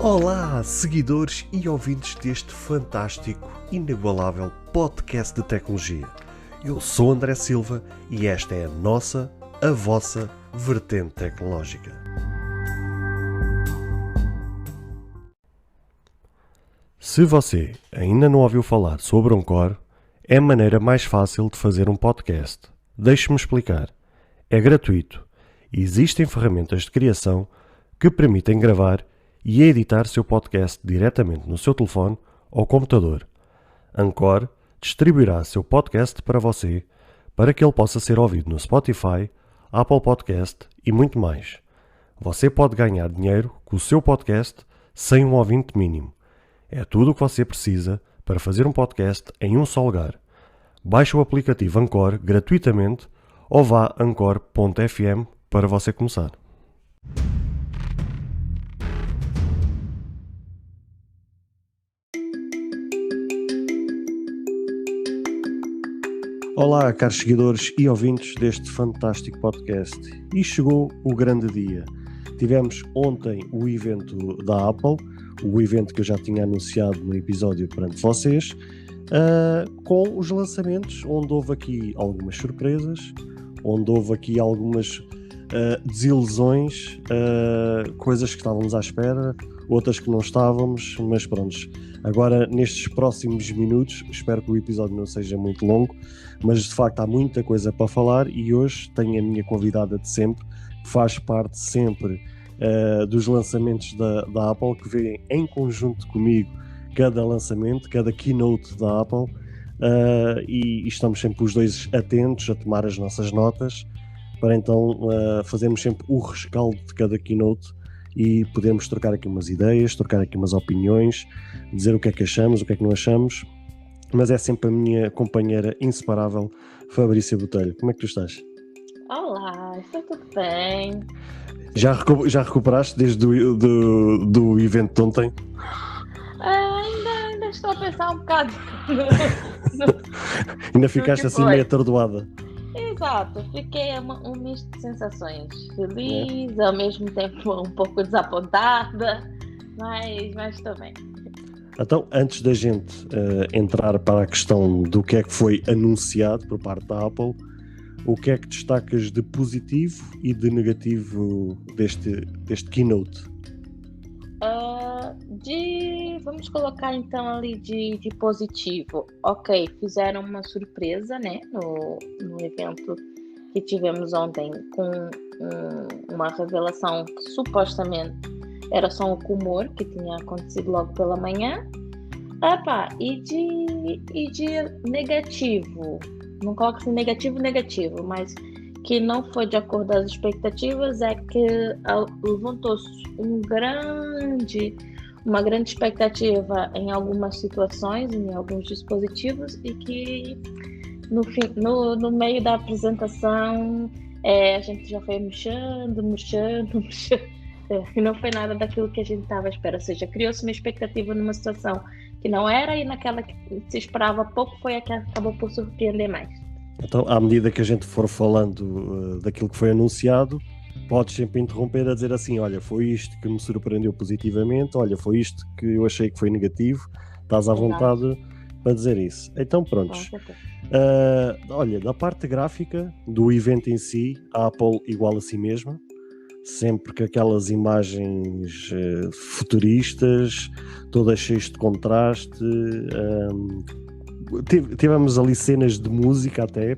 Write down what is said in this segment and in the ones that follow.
Olá, seguidores e ouvintes deste fantástico, inigualável podcast de tecnologia. Eu sou André Silva e esta é a vossa vertente tecnológica. Se você ainda não ouviu falar sobre Anchor, é a maneira mais fácil de fazer um podcast. Deixe-me explicar. É gratuito e existem ferramentas de criação que permitem gravar e editar seu podcast diretamente no seu telefone ou computador. Anchor distribuirá seu podcast para você, para que ele possa ser ouvido no Spotify, Apple Podcast e muito mais. Você pode ganhar dinheiro com o seu podcast sem um ouvinte mínimo. É tudo o que você precisa para fazer um podcast em um só lugar. Baixe o aplicativo Anchor gratuitamente ou vá a anchor.fm para você começar. Olá, caros seguidores e ouvintes deste fantástico podcast. E chegou o grande dia. Tivemos ontem o evento da Apple, o evento que eu já tinha anunciado no episódio perante vocês, com os lançamentos, onde houve aqui algumas surpresas, onde houve aqui algumas desilusões, coisas que estávamos à espera, outras que não estávamos, mas pronto. Agora, nestes próximos minutos, espero que o episódio não seja muito longo, mas de facto há muita coisa para falar e hoje tenho a minha convidada de sempre, que faz parte sempre dos lançamentos da Apple, que vê em conjunto comigo cada lançamento, cada keynote da Apple, e estamos sempre os dois atentos a tomar as nossas notas, para então fazermos sempre o rescaldo de cada keynote e podemos trocar aqui umas ideias, trocar aqui umas opiniões, dizer o que é que achamos, o que é que não achamos, mas é sempre a minha companheira inseparável, Fabrícia Botelho. Como é que tu estás? Olá, está tudo bem? Já recuperaste desde do evento de ontem? Ainda estou a pensar um bocado. Ainda ficaste assim meio atordoada? Exato, fiquei um misto de sensações. Feliz, ao mesmo tempo um pouco desapontada, mas estou bem. Então, antes da gente entrar para a questão do que é que foi anunciado por parte da Apple, o que é que destacas de positivo e de negativo deste keynote? Vamos colocar então ali de positivo. Ok, fizeram uma surpresa, né, no evento que tivemos ontem, com uma revelação que supostamente era só um rumor que tinha acontecido logo pela manhã. E de negativo, não coloco assim negativo, mas que não foi de acordo com as expectativas, é que levantou-se uma grande expectativa em algumas situações, em alguns dispositivos, e que no meio da apresentação a gente já foi murchando, e não foi nada daquilo que a gente estava à espera, ou seja, criou-se uma expectativa numa situação que não era, e naquela que se esperava pouco foi a que acabou por surpreender mais. Então, à medida que a gente for falando daquilo que foi anunciado, podes sempre interromper a dizer assim: olha, foi isto que me surpreendeu positivamente, olha, foi isto que eu achei que foi negativo. Estás à vontade para dizer isso. Então, prontos. Olha, da parte gráfica do evento em si, a Apple igual a si mesma, sempre com aquelas imagens futuristas, todas cheias de contraste. Tivemos ali cenas de música até,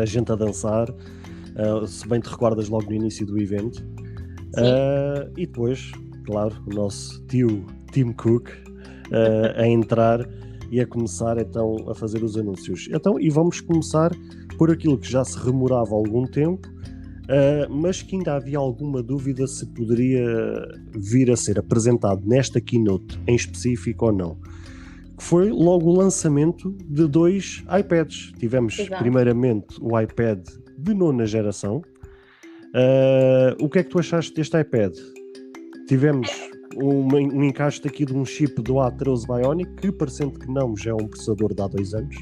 a gente a dançar, se bem te recordas logo no início do evento. E depois, claro, o nosso tio Tim Cook a entrar e a começar então a fazer os anúncios. Então, e vamos começar por aquilo que já se remorava há algum tempo, mas que ainda havia alguma dúvida se poderia vir a ser apresentado nesta keynote em específico ou não. Foi logo o lançamento de 2 iPads. Tivemos primeiramente o iPad de 9ª geração. O que é que tu achaste deste iPad? Tivemos um encaixe aqui de um chip do A13 Bionic, que, parecendo que não, já é um processador de há 2 anos,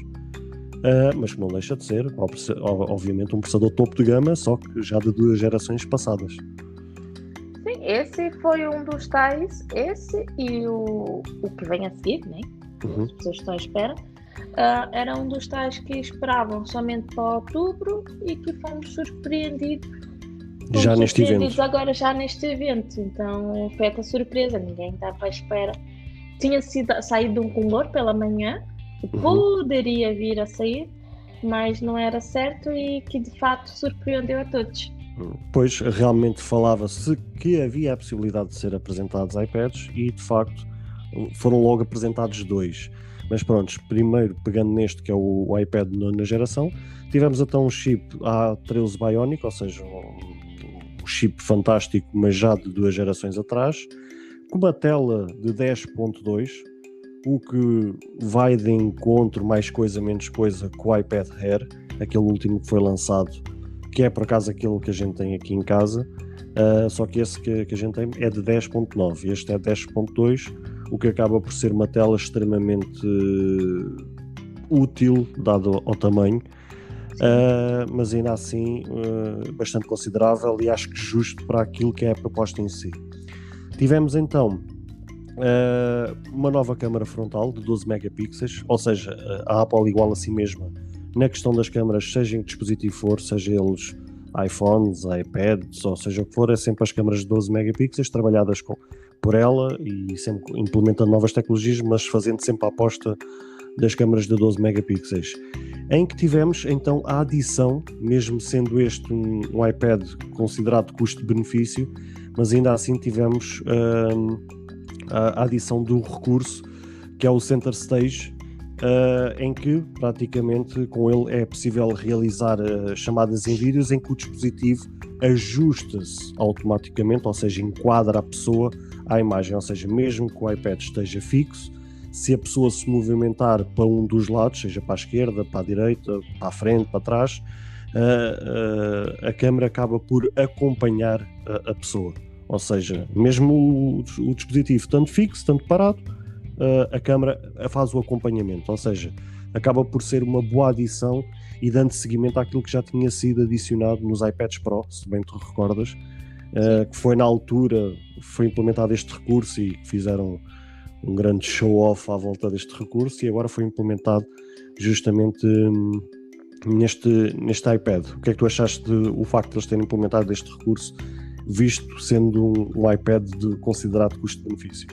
mas que não deixa de ser, obviamente, um processador topo de gama, só que já de 2 gerações passadas. Sim, esse foi um dos tais, esse e o que vem a seguir, né? As pessoas estão à espera. Era um dos tais que esperavam somente para outubro e que fomos surpreendidos. Já neste evento. Agora já neste evento. Então foi até surpresa, ninguém estava à espera. Tinha saído um rumor pela manhã que poderia vir a sair, mas não era certo e que de fato surpreendeu a todos. Pois, realmente falava-se que havia a possibilidade de ser apresentados iPads e de facto foram logo apresentados 2. Mas pronto, primeiro pegando neste que é o iPad de nona geração, tivemos então um chip A13 Bionic, ou seja, um chip fantástico, mas já de 2 gerações atrás, com uma tela de 10.2, o que vai de encontro, mais coisa menos coisa, com o iPad Air, aquele último que foi lançado, que é por acaso aquele que a gente tem aqui em casa, só que esse que a gente tem é de 10.9, este é 10.2, o que acaba por ser uma tela extremamente útil, dado ao tamanho, mas ainda assim bastante considerável e acho que justo para aquilo que é a proposta em si. Tivemos então uma nova câmara frontal de 12 megapixels, ou seja, a Apple iguala a si mesma na questão das câmaras, seja em que dispositivo for, seja eles iPhones, iPads, ou seja o que for, é sempre as câmaras de 12 megapixels trabalhadas por ela e sempre implementando novas tecnologias, mas fazendo sempre a aposta das câmaras de 12 megapixels. Em que tivemos então a adição, mesmo sendo este um iPad considerado custo-benefício, mas ainda assim tivemos a adição do recurso que é o Center Stage, em que praticamente com ele é possível realizar chamadas em vídeos em que o dispositivo ajusta-se automaticamente, ou seja, enquadra a pessoa à imagem, ou seja, mesmo que o iPad esteja fixo, se a pessoa se movimentar para um dos lados, seja para a esquerda, para a direita, para a frente, para trás, a câmera acaba por acompanhar a pessoa, ou seja, mesmo o dispositivo tanto fixo, tanto parado, a câmara faz o acompanhamento, ou seja, acaba por ser uma boa adição e dando seguimento àquilo que já tinha sido adicionado nos iPads Pro, se bem te recordas, que foi na altura, foi implementado este recurso e fizeram um grande show-off à volta deste recurso e agora foi implementado justamente neste iPad. O que é que tu achaste do facto de eles terem implementado este recurso, visto sendo um iPad de considerado custo-benefício?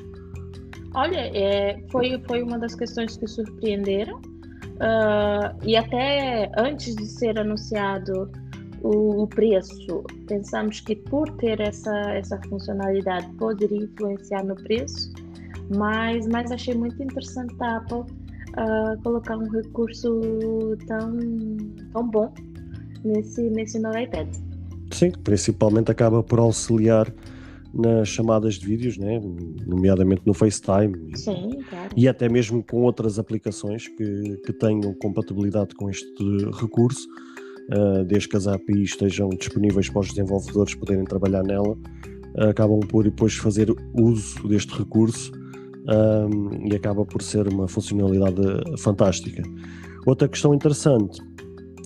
Olha, foi uma das questões que surpreenderam, e até antes de ser anunciado o preço, pensamos que por ter essa funcionalidade poderia influenciar no preço, mas achei muito interessante a Apple colocar um recurso tão bom nesse novo iPad. Sim, principalmente acaba por auxiliar nas chamadas de vídeos, né? Nomeadamente no FaceTime. Sim, claro. E até mesmo com outras aplicações que tenham compatibilidade com este recurso, desde que as APIs estejam disponíveis para os desenvolvedores poderem trabalhar nela, acabam por depois fazer uso deste recurso e acaba por ser uma funcionalidade fantástica. Outra questão interessante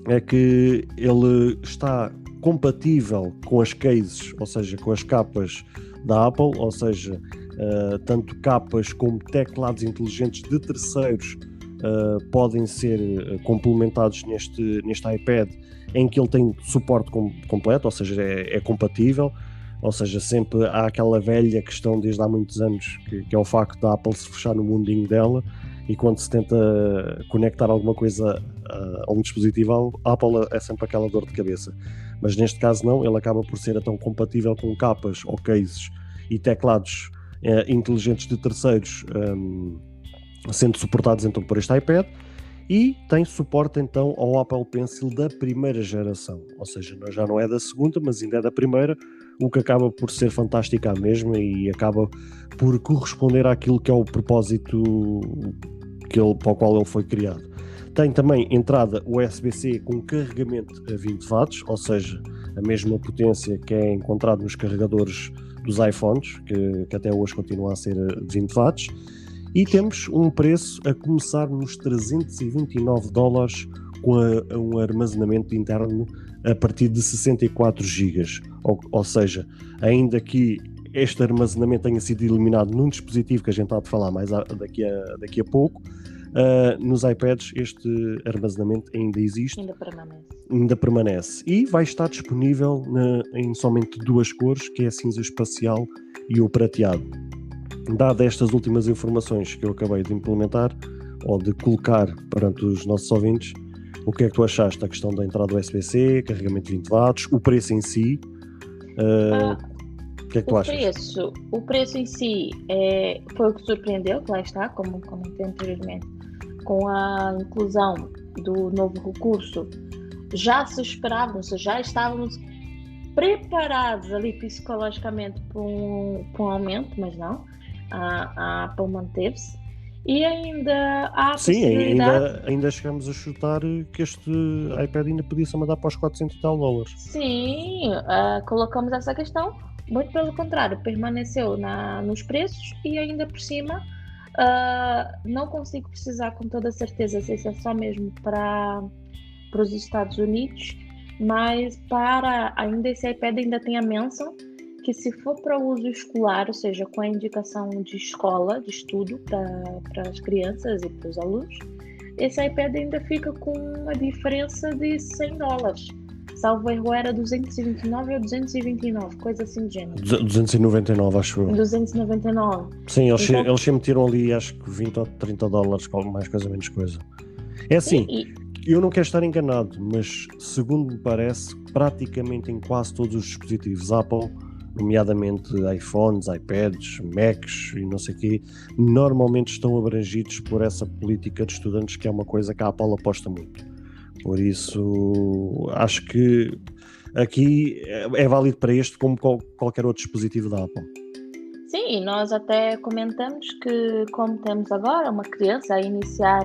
é que ele está compatível com as cases, ou seja, com as capas da Apple, ou seja, tanto capas como teclados inteligentes de terceiros podem ser complementados neste iPad, em que ele tem suporte completo, ou seja, é compatível, ou seja, sempre há aquela velha questão desde há muitos anos, que é o facto da Apple se fechar no mundinho dela, e quando se tenta conectar alguma coisa a um dispositivo, a Apple é sempre aquela dor de cabeça. Mas neste caso não, ele acaba por ser tão compatível com capas ou cases e teclados inteligentes de terceiros, sendo suportados então por este iPad, e tem suporte então ao Apple Pencil da primeira geração, ou seja, já não é da segunda, mas ainda é da primeira, o que acaba por ser fantástico à mesma e acaba por corresponder àquilo que é o propósito para o qual ele foi criado. Tem também entrada USB-C com carregamento a 20 watts, ou seja, a mesma potência que é encontrado nos carregadores dos iPhones, que até hoje continua a ser 20 watts. E temos um preço a começar nos $329 com um armazenamento interno a partir de 64 GB. Ou seja, ainda que este armazenamento tenha sido eliminado num dispositivo que a gente há de falar mais daqui a pouco. Nos iPads este armazenamento ainda existe, ainda permanece e vai estar disponível em somente 2 cores, que é a cinza espacial e o prateado. Dadas estas últimas informações que eu acabei de implementar ou de colocar perante os nossos ouvintes, o que é que tu achaste da questão da entrada USB-C, carregamento de 20 watts, o preço em si? O que é que tu achas? O preço em si foi o que surpreendeu, que lá está, como comentei anteriormente, com a inclusão do novo recurso. Já se esperava, ou seja, já estávamos preparados ali psicologicamente para um aumento, mas não, a Apple manteve-se. E ainda há a possibilidade... ainda chegamos a chutar que este iPad ainda podia-se mandar para os $400 e tal. Sim, colocamos essa questão, muito pelo contrário, permaneceu nos preços e ainda por cima não consigo precisar com toda certeza se isso é só mesmo para os Estados Unidos, mas ainda esse iPad ainda tem a menção que se for para uso escolar, ou seja, com a indicação de escola, de estudo para as crianças e para os alunos, esse iPad ainda fica com uma diferença de $100. Salvo erro, era 229 ou 229, coisa assim de gênero. 299, acho eu. 299. Sim, eles sempre tiram ali, acho que $20 ou $30, mais coisa, menos coisa. É assim, eu não quero estar enganado, mas segundo me parece, praticamente em quase todos os dispositivos Apple, nomeadamente iPhones, iPads, Macs e não sei o quê, normalmente estão abrangidos por essa política de estudantes, que é uma coisa que a Apple aposta muito. Por isso, acho que aqui é válido para este como qualquer outro dispositivo da Apple. Sim, e nós até comentamos que, como temos agora uma criança a iniciar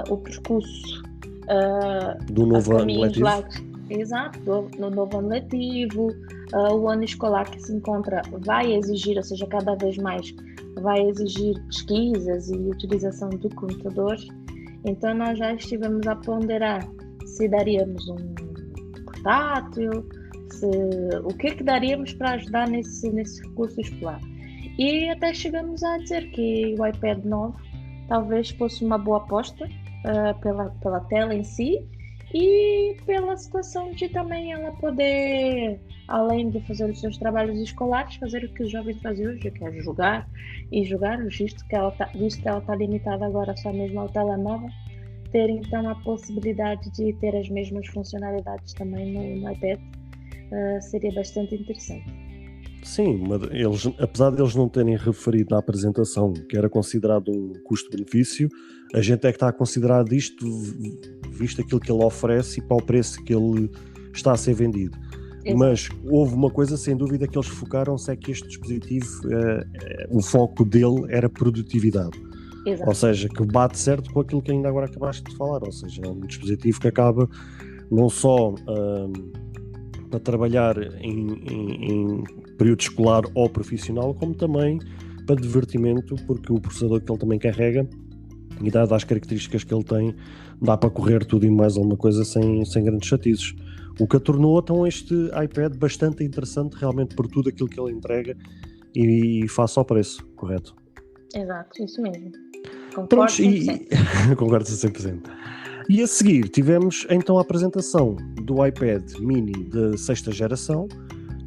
o percurso do novo ano letivo. Exato, no novo ano letivo, o ano escolar que se encontra vai exigir, ou seja, cada vez mais vai exigir pesquisas e utilização do computador. Então nós já estivemos a ponderar se daríamos um portátil, o que daríamos para ajudar nesse recurso escolar. E até chegamos a dizer que o iPad 9 talvez fosse uma boa aposta pela tela em si e pela situação de também ela poder, além de fazer os seus trabalhos escolares, fazer o que os jovens fazem hoje, que é jogar, visto que ela está limitada agora só mesmo ao telemóvel, ter então a possibilidade de ter as mesmas funcionalidades também no iPad seria bastante interessante. Sim, mas apesar de eles não terem referido na apresentação que era considerado um custo-benefício, a gente é que está a considerar isto, visto aquilo que ele oferece e para o preço que ele está a ser vendido. Exato. Mas houve uma coisa sem dúvida que eles focaram-se, é que este dispositivo, o foco dele era produtividade. Exato. Ou seja, que bate certo com aquilo que ainda agora acabaste de falar, ou seja, é um dispositivo que acaba não só para trabalhar em período escolar ou profissional, como também para divertimento, porque o processador que ele também carrega, e dado as características que ele tem, dá para correr tudo e mais alguma coisa sem grandes chatices. O que a tornou então este iPad bastante interessante, realmente por tudo aquilo que ele entrega e face ao preço, correto? Exato, isso mesmo. Concordo 100%. Concordo 100%. E a seguir tivemos então a apresentação do iPad mini de 6ª geração,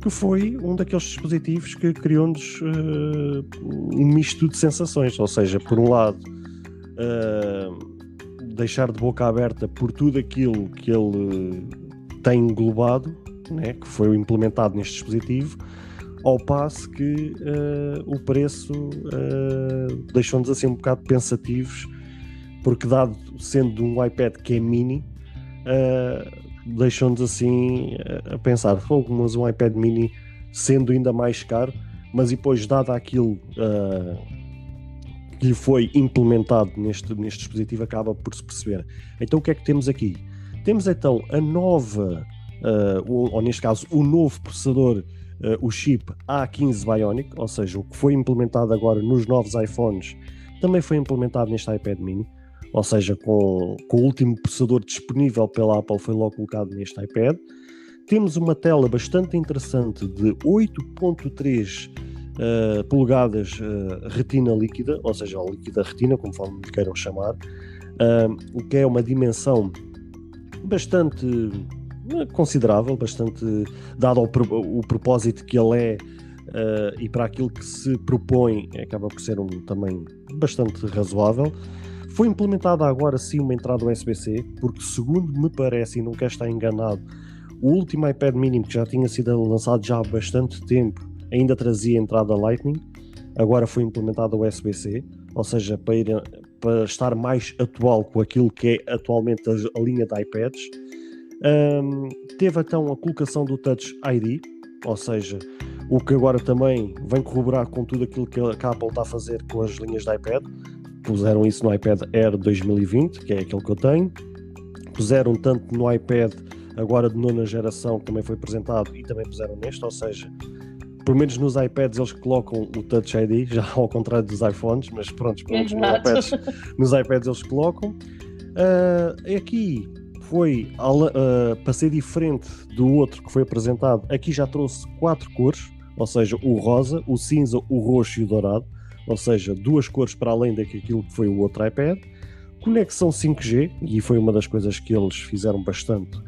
que foi um daqueles dispositivos que criou-nos um misto de sensações, ou seja, por um lado deixar de boca aberta por tudo aquilo que ele tem englobado, né, que foi implementado neste dispositivo, ao passo que o preço deixou-nos assim um bocado pensativos, porque dado sendo um iPad que é mini, deixou-nos assim a pensar, mas um iPad mini sendo ainda mais caro, mas depois dado aquilo que lhe foi implementado neste dispositivo, acaba por se perceber. Então o que é que temos aqui? Temos então a nova, ou neste caso o novo processador, o chip A15 Bionic, ou seja, o que foi implementado agora nos novos iPhones também foi implementado neste iPad mini, ou seja, com o último processador disponível pela Apple foi logo colocado neste iPad. Temos uma tela bastante interessante de 8.3 polegadas retina líquida, ou seja, líquida retina, conforme lhe queiram chamar, o que é uma dimensão bastante considerável, bastante dado o propósito que ele é e para aquilo que se propõe, acaba por ser um tamanho bastante razoável. Foi implementada agora sim uma entrada USB-C, porque segundo me parece, e não quero estar enganado, o último iPad mini, que já tinha sido lançado já há bastante tempo, ainda trazia entrada Lightning, agora foi implementada o USB-C, ou seja, para estar mais atual com aquilo que é atualmente a linha de iPads. Teve então a colocação do Touch ID, ou seja, o que agora também vem corroborar com tudo aquilo que a Apple está a fazer com as linhas de iPad. Puseram isso no iPad Air 2020, que é aquele que eu tenho. Puseram tanto no iPad agora de nona geração, que também foi apresentado, e também puseram neste, ou seja, pelo menos nos iPads eles colocam o Touch ID, já ao contrário dos iPhones, mas pronto, nos iPads eles colocam. Aqui foi, para ser diferente do outro que foi apresentado, aqui já trouxe 4 cores, ou seja, o rosa, o cinza, o roxo e o dourado, ou seja, 2 cores para além daquilo que foi o outro iPad. Conexão 5G, e foi uma das coisas que eles fizeram bastante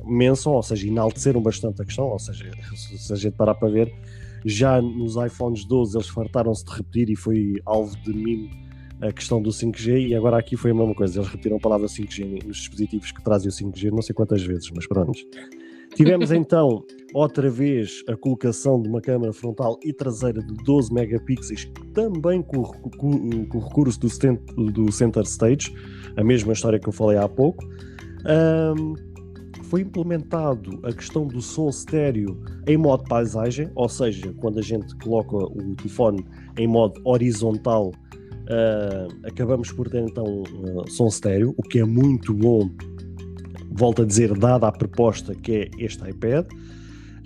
menção, ou seja, enalteceram bastante a questão, ou seja, se a gente parar para ver, já nos iPhones 12 eles fartaram-se de repetir e foi alvo de meme a questão do 5G, e agora aqui foi a mesma coisa, eles repetiram a palavra 5G nos dispositivos que trazem o 5G, não sei quantas vezes, mas pronto. Tivemos então outra vez a colocação de uma câmera frontal e traseira de 12 megapixels, também com o recurso do Center Stage, a mesma história que eu falei há pouco. Foi implementado a questão do som estéreo em modo paisagem, ou seja, quando a gente coloca o telefone em modo horizontal, acabamos por ter então som estéreo, o que é muito bom, volto a dizer, dada a proposta que é este iPad.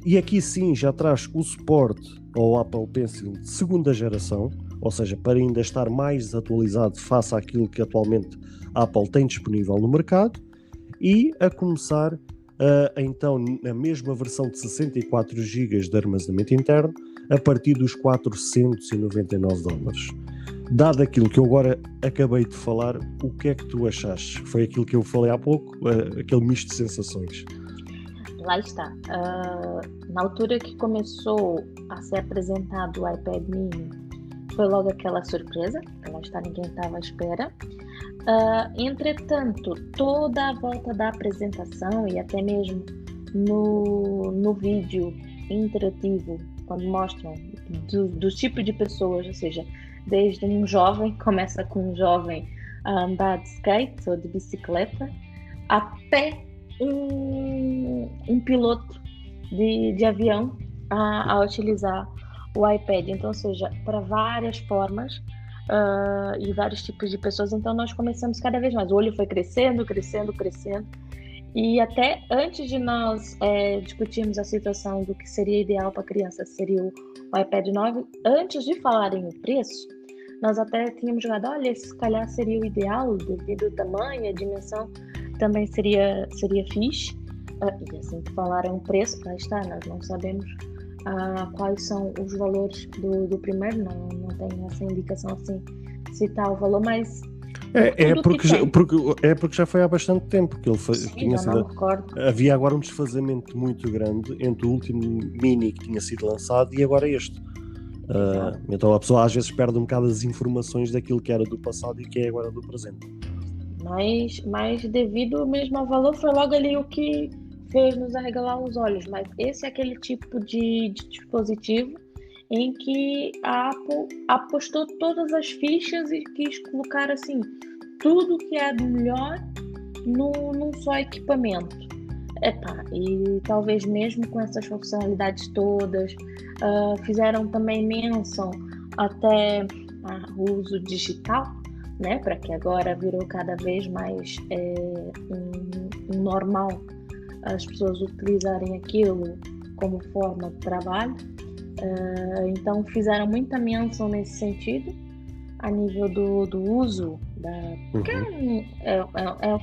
E aqui sim já traz o suporte ao Apple Pencil de segunda geração, ou seja, para ainda estar mais atualizado face àquilo que atualmente a Apple tem disponível no mercado, e a começar então na mesma versão de 64 GB de armazenamento interno a partir dos $499. Dado aquilo que eu agora acabei de falar, o que é que tu achaste? Foi aquilo que eu falei há pouco, aquele misto de sensações. Lá está. Na altura que começou a ser apresentado o iPad mini, foi logo aquela surpresa, lá está, ninguém estava à espera. Entretanto, toda a volta da apresentação e até mesmo no vídeo interativo, quando mostram do tipo de pessoas, ou seja, desde um jovem, começa com um jovem a andar de skate ou de bicicleta, até um piloto de avião a utilizar o iPad. Então, ou seja, para várias formas e vários tipos de pessoas. Então, nós começamos cada vez mais. O olho foi crescendo. E até antes de nós discutirmos a situação do que seria ideal para a criança, seria o iPad 9, antes de falarem o preço, nós até tínhamos jogado, olha, se calhar seria o ideal, devido ao tamanho, a dimensão, também seria fixe. E assim que falaram o preço, lá está, nós não sabemos quais são os valores do primeiro, não tenho essa indicação assim, se está o valor, mas porque já foi há bastante tempo que ele tinha sido. Não me recordo. Havia agora um desfazamento muito grande entre o último mini que tinha sido lançado e agora este. Então a pessoa às vezes perde um bocado as informações daquilo que era do passado e que é agora do presente. Mas devido mesmo ao valor, foi logo ali o que fez-nos arregalar os olhos. Mas esse é aquele tipo de dispositivo em que a Apple apostou todas as fichas e quis colocar assim tudo que é do melhor num só equipamento. E talvez mesmo com essas funcionalidades todas, fizeram também menção até o uso digital, né, para que agora virou cada vez mais um normal as pessoas utilizarem aquilo como forma de trabalho. Então fizeram muita menção nesse sentido a nível do uso porque é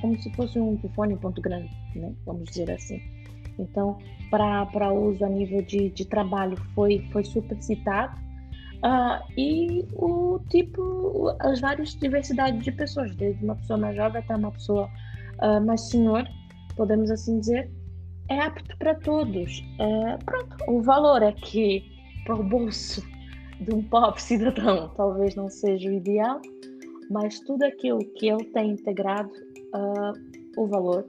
como se fosse um telefone em ponto grande, né? Vamos dizer assim. Então, para uso a nível de trabalho foi super citado. E as várias diversidades de pessoas, desde uma pessoa mais jovem até uma pessoa mais senhor, podemos assim dizer, é apto para todos. Pronto, o valor é que para o bolso de um pobre cidadão talvez não seja o ideal, mas tudo aquilo que ele tem integrado, o valor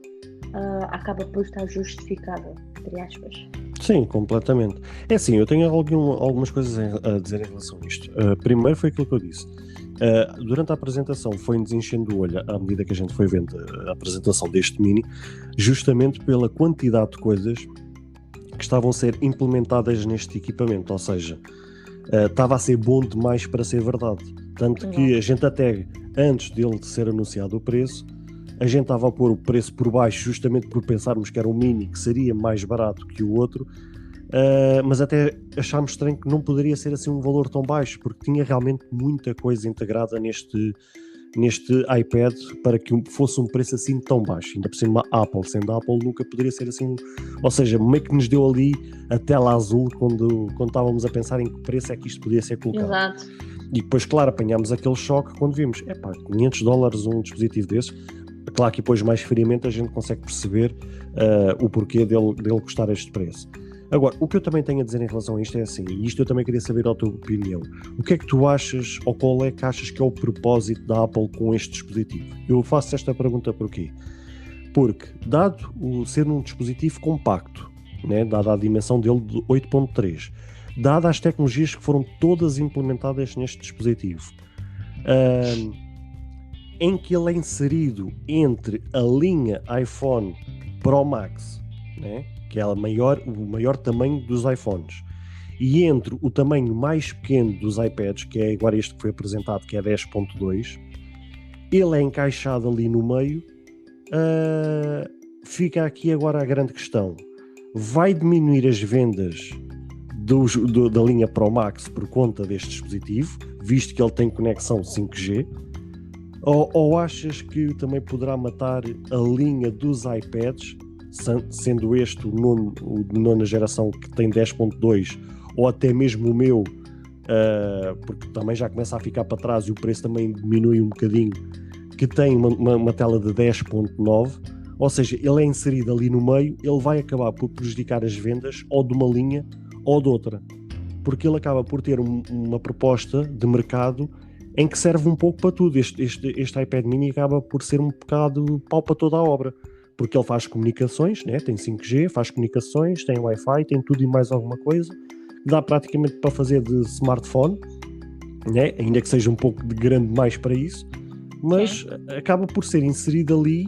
acaba por estar justificado, entre aspas. Sim, completamente. É assim, eu tenho algumas coisas a dizer em relação a isto. Primeiro foi aquilo que eu disse. Durante a apresentação foi-nos enchendo o olho à medida que a gente foi vendo a apresentação deste Mini, justamente pela quantidade de coisas que estavam a ser implementadas neste equipamento, ou seja, estava a ser bom demais para ser verdade. Tanto que a gente até, antes dele ser anunciado o preço, a gente estava a pôr o preço por baixo justamente por pensarmos que era um Mini que seria mais barato que o outro, mas até achámos estranho que não poderia ser assim um valor tão baixo, porque tinha realmente muita coisa integrada neste iPad para que fosse um preço assim tão baixo. Ainda por cima Apple, sendo Apple nunca poderia ser assim, ou seja, meio que nos deu ali a tela azul quando estávamos a pensar em que preço é que isto podia ser colocado. Exato. E depois, claro, apanhámos aquele choque quando vimos, $500 um dispositivo desses. Claro que depois mais friamente a gente consegue perceber o porquê dele custar este preço. Agora, o que eu também tenho a dizer em relação a isto é assim, e isto eu também queria saber a tua opinião. O que é que tu achas, ou qual é que achas que é o propósito da Apple com este dispositivo? Eu faço esta pergunta porquê? Porque, dado o ser um dispositivo compacto, né, dada a dimensão dele de 8.3, dadas as tecnologias que foram todas implementadas neste dispositivo, em que ele é inserido entre a linha iPhone Pro Max, né, que é o maior tamanho dos iPhones, e entre o tamanho mais pequeno dos iPads, que é agora este que foi apresentado, que é 10.2, ele é encaixado ali no meio. Fica aqui agora a grande questão: vai diminuir as vendas da linha Pro Max por conta deste dispositivo, visto que ele tem conexão 5G, ou achas que também poderá matar a linha dos iPads, sendo este o de nona geração que tem 10.2, ou até mesmo o meu, porque também já começa a ficar para trás e o preço também diminui um bocadinho, que tem uma tela de 10.9, ou seja, ele é inserido ali no meio, ele vai acabar por prejudicar as vendas ou de uma linha ou de outra, porque ele acaba por ter uma proposta de mercado em que serve um pouco para tudo. Este iPad mini acaba por ser um bocado pau para toda a obra, porque ele faz comunicações, né? Tem 5G, faz comunicações, tem Wi-Fi, tem tudo e mais alguma coisa, dá praticamente para fazer de smartphone, né? Ainda que seja um pouco de grande demais para isso, mas acaba por ser inserido ali,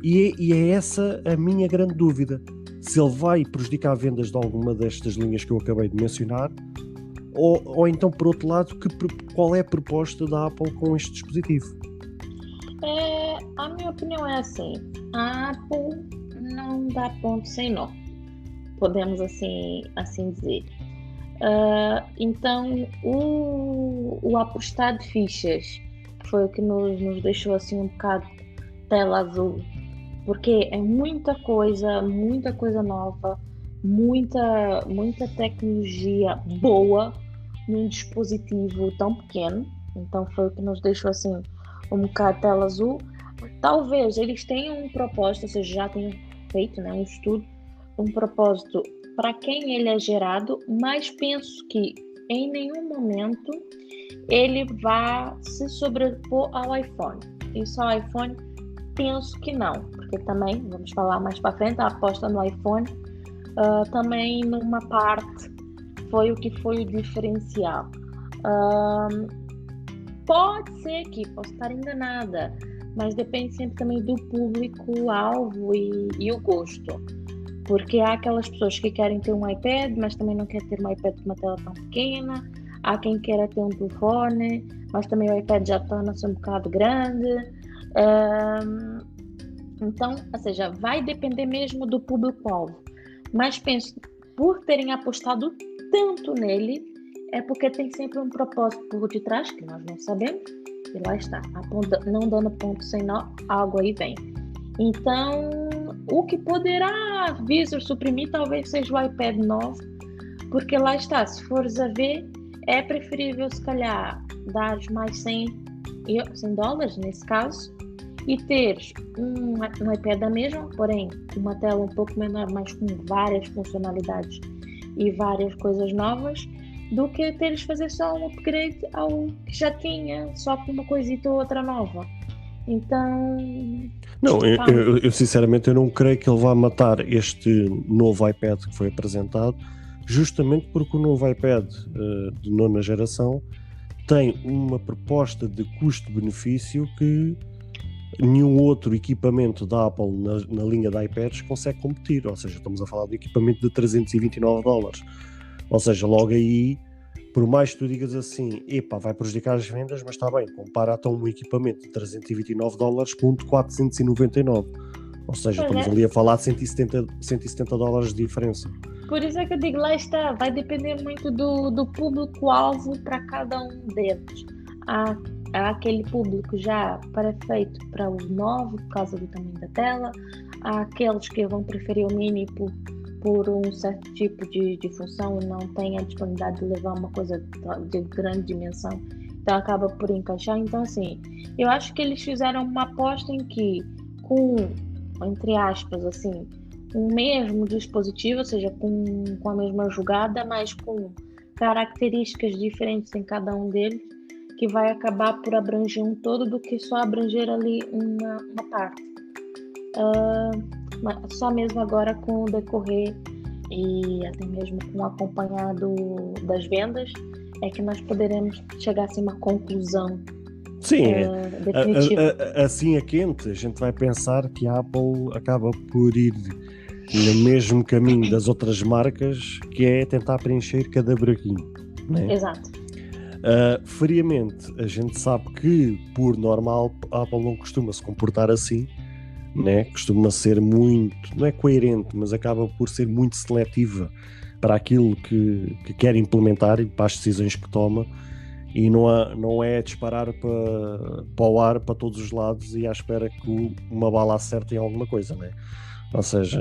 e é essa a minha grande dúvida, se ele vai prejudicar vendas de alguma destas linhas que eu acabei de mencionar, ou então, por outro lado, qual é a proposta da Apple com este dispositivo? A minha opinião é assim: a Apple não dá ponto sem nó, podemos assim dizer. Então, o apostar de fichas foi o que nos deixou assim um bocado tela azul, porque é muita coisa nova, muita tecnologia boa num dispositivo tão pequeno. Então foi o que nos deixou assim um bocado tela azul. Talvez eles tenham um propósito, ou seja, já tenham feito, né, um estudo, um propósito para quem ele é gerado, mas penso que em nenhum momento ele vai se sobrepor ao iPhone. Isso ao iPhone, penso que não, porque também, vamos falar mais para frente, a aposta no iPhone também numa parte foi o que foi o diferencial. Pode ser que posso estar enganada, mas depende sempre também do público-alvo e o gosto. Porque há aquelas pessoas que querem ter um iPad, mas também não querem ter um iPad com uma tela tão pequena. Há quem queira ter um telefone, mas também o iPad já torna-se um bocado grande. Então, ou seja, vai depender mesmo do público-alvo. Mas penso, por terem apostado tanto nele, é porque tem sempre um propósito por detrás, que nós não sabemos. E lá está, não dando ponto sem nó, algo aí vem. Então, O que poderá vir a suprimir talvez seja o iPad 9, porque lá está, se fores a ver, é preferível se calhar dar mais $100 nesse caso e teres um iPad da mesma, porém com uma tela um pouco menor, mas com várias funcionalidades e várias coisas novas, do que teres fazer só um upgrade ao que já tinha, só com uma coisita ou outra nova. Então... Não, eu sinceramente eu não creio que ele vá matar este novo iPad que foi apresentado, justamente porque o novo iPad de nona geração tem uma proposta de custo-benefício que nenhum outro equipamento da Apple na linha de iPads consegue competir, ou seja, estamos a falar de equipamento de $329, ou seja, logo aí, por mais que tu digas assim, epá, vai prejudicar as vendas, mas está bem, compara então um equipamento de $329 com um de $499, ou seja, estamos ali a falar de $170 de diferença. Por isso é que eu digo, lá está, vai depender muito do público-alvo para cada um deles. Há aquele público já feito para o novo, por causa do tamanho da tela, há aqueles que vão preferir o mini por um certo tipo de função e não têm a disponibilidade de levar uma coisa de grande dimensão, então acaba por encaixar. Então assim, eu acho que eles fizeram uma aposta em que com, entre aspas, assim, o mesmo dispositivo, ou seja, com a mesma jogada, mas com características diferentes em cada um deles, que vai acabar por abranger um todo do que só abranger ali uma parte. Só mesmo agora com o decorrer e até mesmo com o acompanhado das vendas é que nós poderemos chegar a uma conclusão. Sim, definitiva. Assim a quente, a gente vai pensar que a Apple acaba por ir no mesmo caminho das outras marcas, que é tentar preencher cada buraquinho, né? Exato. Friamente, a gente sabe que, por normal, a Apple não costuma se comportar assim, né? Costuma ser muito, não é coerente, mas acaba por ser muito seletiva para aquilo que quer implementar e para as decisões que toma, e não é disparar para o ar, para todos os lados e à espera que uma bala acerte em alguma coisa, né? Ou seja,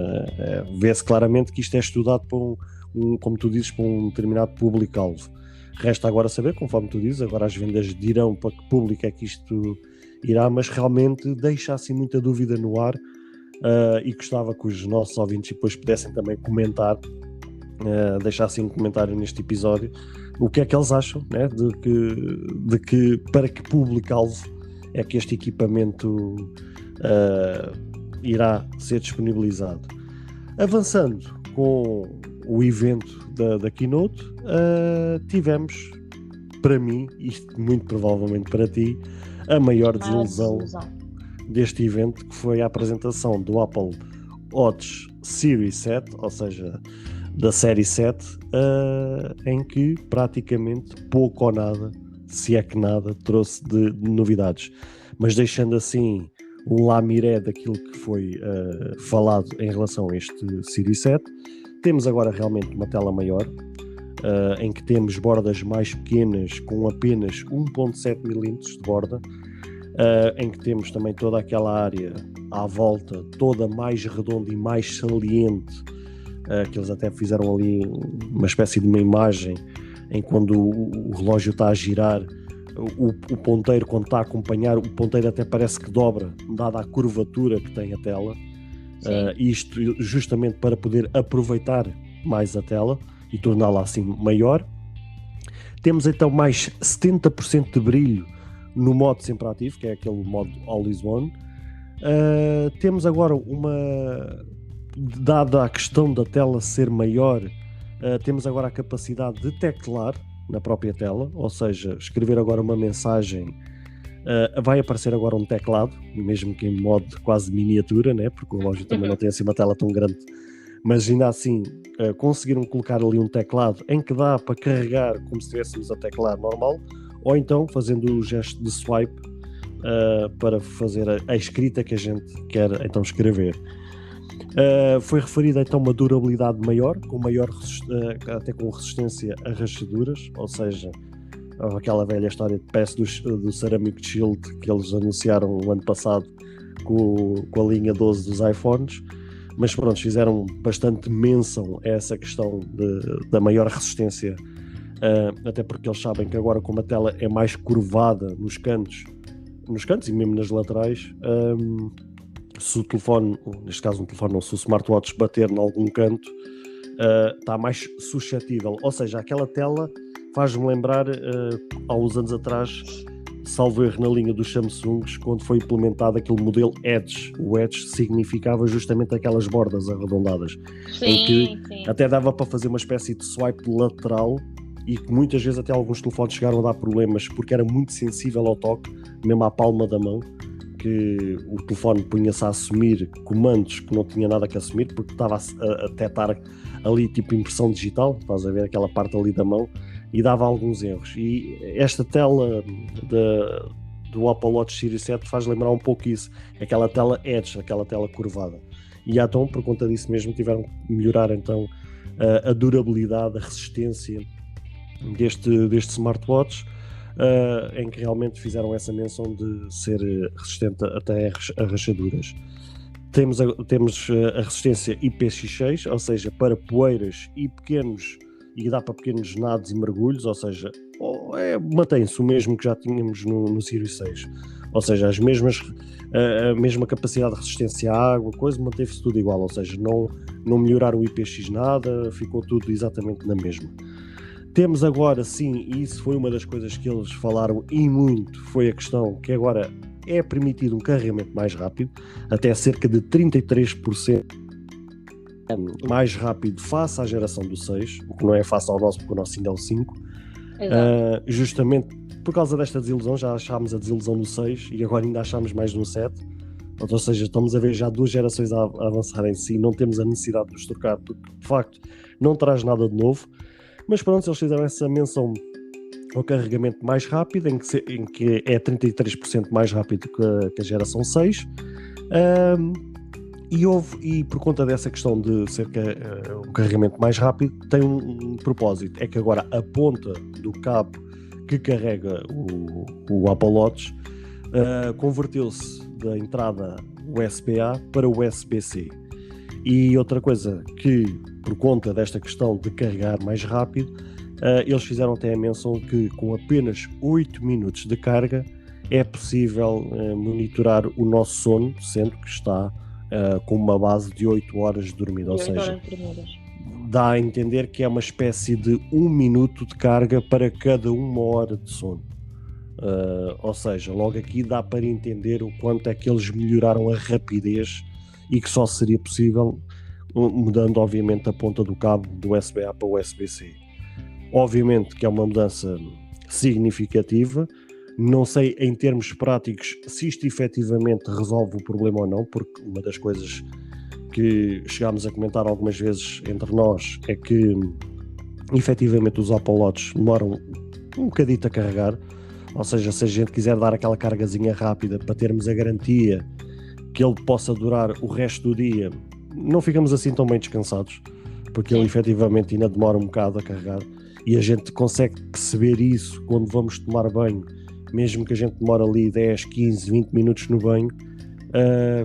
vê-se claramente que isto é estudado para como tu dizes, para um determinado público-alvo. Resta agora saber, conforme tu dizes, agora as vendas dirão para que público é que isto irá, mas realmente deixa assim muita dúvida no ar, e gostava que os nossos ouvintes depois pudessem também comentar, deixassem um comentário neste episódio, o que é que eles acham, né, de que para que público-alvo é que este equipamento irá ser disponibilizado. Avançando com o evento da Keynote, tivemos, para mim, isto muito provavelmente para ti, a maior desilusão deste evento, que foi a apresentação do Apple Watch Series 7, ou seja, da série 7, em que praticamente pouco ou nada, se é que nada, trouxe de novidades, mas deixando assim um lamiré daquilo que foi falado em relação a este Series 7. Temos agora realmente uma tela maior, em que temos bordas mais pequenas com apenas 1.7mm de borda, em que temos também toda aquela área à volta, toda mais redonda e mais saliente, que eles até fizeram ali uma espécie de uma imagem em quando o relógio está a girar, o ponteiro, quando está a acompanhar, o ponteiro até parece que dobra, dada a curvatura que tem a tela. Isto justamente para poder aproveitar mais a tela e torná-la assim maior. Temos então mais 70% de brilho no modo sempre ativo, que é aquele modo Always On. Temos agora dada a questão da tela ser maior, temos agora a capacidade de teclar na própria tela, ou seja, escrever agora uma mensagem, vai aparecer agora um teclado, mesmo que em modo quase miniatura, né? Porque o relógio também não tem assim uma tela tão grande, mas ainda assim conseguiram colocar ali um teclado em que dá para carregar como se estivéssemos a teclar normal, ou então fazendo o gesto de swipe para fazer a escrita que a gente quer então escrever. Foi referida então uma durabilidade maior, até com resistência a rachaduras, ou seja, aquela velha história de peça do Ceramic Shield que eles anunciaram o ano passado com a linha 12 dos iPhones. mas pronto, fizeram bastante menção a essa questão da maior resistência, até porque eles sabem que agora, como a tela é mais curvada nos cantos e mesmo nas laterais, se o telefone, neste caso um telefone, ou se o smartwatch bater em algum canto, está mais suscetível. Ou seja, aquela tela faz-me lembrar, há uns anos atrás, salvo erro, na linha dos Samsungs, quando foi implementado aquele modelo Edge. O Edge significava justamente aquelas bordas arredondadas, em que até dava para fazer uma espécie de swipe lateral, e que muitas vezes até alguns telefones chegaram a dar problemas porque era muito sensível ao toque, mesmo à palma da mão, que o telefone punha-se a assumir comandos que não tinha nada que assumir, porque estava a detectar ali tipo impressão digital, estás a ver aquela parte ali da mão, e dava alguns erros. E esta tela do Apple Watch Series 7 faz lembrar um pouco isso, aquela tela Edge, aquela tela curvada. E então, por conta disso mesmo, tiveram que melhorar então a durabilidade, a resistência deste smartwatch, em que realmente fizeram essa menção de ser resistente até a rachaduras. Temos a resistência IPX6, ou seja, para poeiras e dá para pequenos nados e mergulhos, ou seja, mantém-se o mesmo que já tínhamos no Series 6, ou seja, a mesma capacidade de resistência à água, manteve-se tudo igual, ou seja, não melhoraram o IPX nada, ficou tudo exatamente na mesma. Temos agora, sim, e isso foi uma das coisas que eles falaram e muito, foi a questão que agora é permitido um carregamento mais rápido, até cerca de 33% mais rápido face à geração do 6, o que não é face ao nosso, porque o nosso ainda é o 5. Justamente por causa desta desilusão, já achámos a desilusão no 6 e agora ainda achamos mais no 7. Ou seja, estamos a ver já 2 gerações a avançar em si, não temos a necessidade de os trocar, porque de facto não traz nada de novo. Mas pronto, eles fizeram essa menção ao carregamento mais rápido, em que é 33% mais rápido que a geração 6. E por conta dessa questão de ser um carregamento mais rápido, tem um propósito, é que agora a ponta do cabo que carrega o Apple Watch converteu-se da entrada USB-A para USB-C. E outra coisa que, por conta desta questão de carregar mais rápido, eles fizeram até a menção que com apenas 8 minutos de carga é possível monitorar o nosso sono, sendo que está com uma base de 8 horas de dormida, ou seja, dá a entender que é uma espécie de 1 minuto de carga para cada 1 hora de sono. Ou seja, logo aqui dá para entender o quanto é que eles melhoraram a rapidez, e que só seria possível mudando obviamente a ponta do cabo do USB-A para o USB-C. Obviamente que é uma mudança significativa, não sei em termos práticos se isto efetivamente resolve o problema ou não, porque uma das coisas que chegámos a comentar algumas vezes entre nós é que efetivamente os Apple Watch demoram um bocadito a carregar, ou seja, se a gente quiser dar aquela cargazinha rápida para termos a garantia que ele possa durar o resto do dia, não ficamos assim tão bem descansados, porque ele efetivamente ainda demora um bocado a carregar, e a gente consegue perceber isso quando vamos tomar banho, mesmo que a gente demore ali 10, 15, 20 minutos no banho.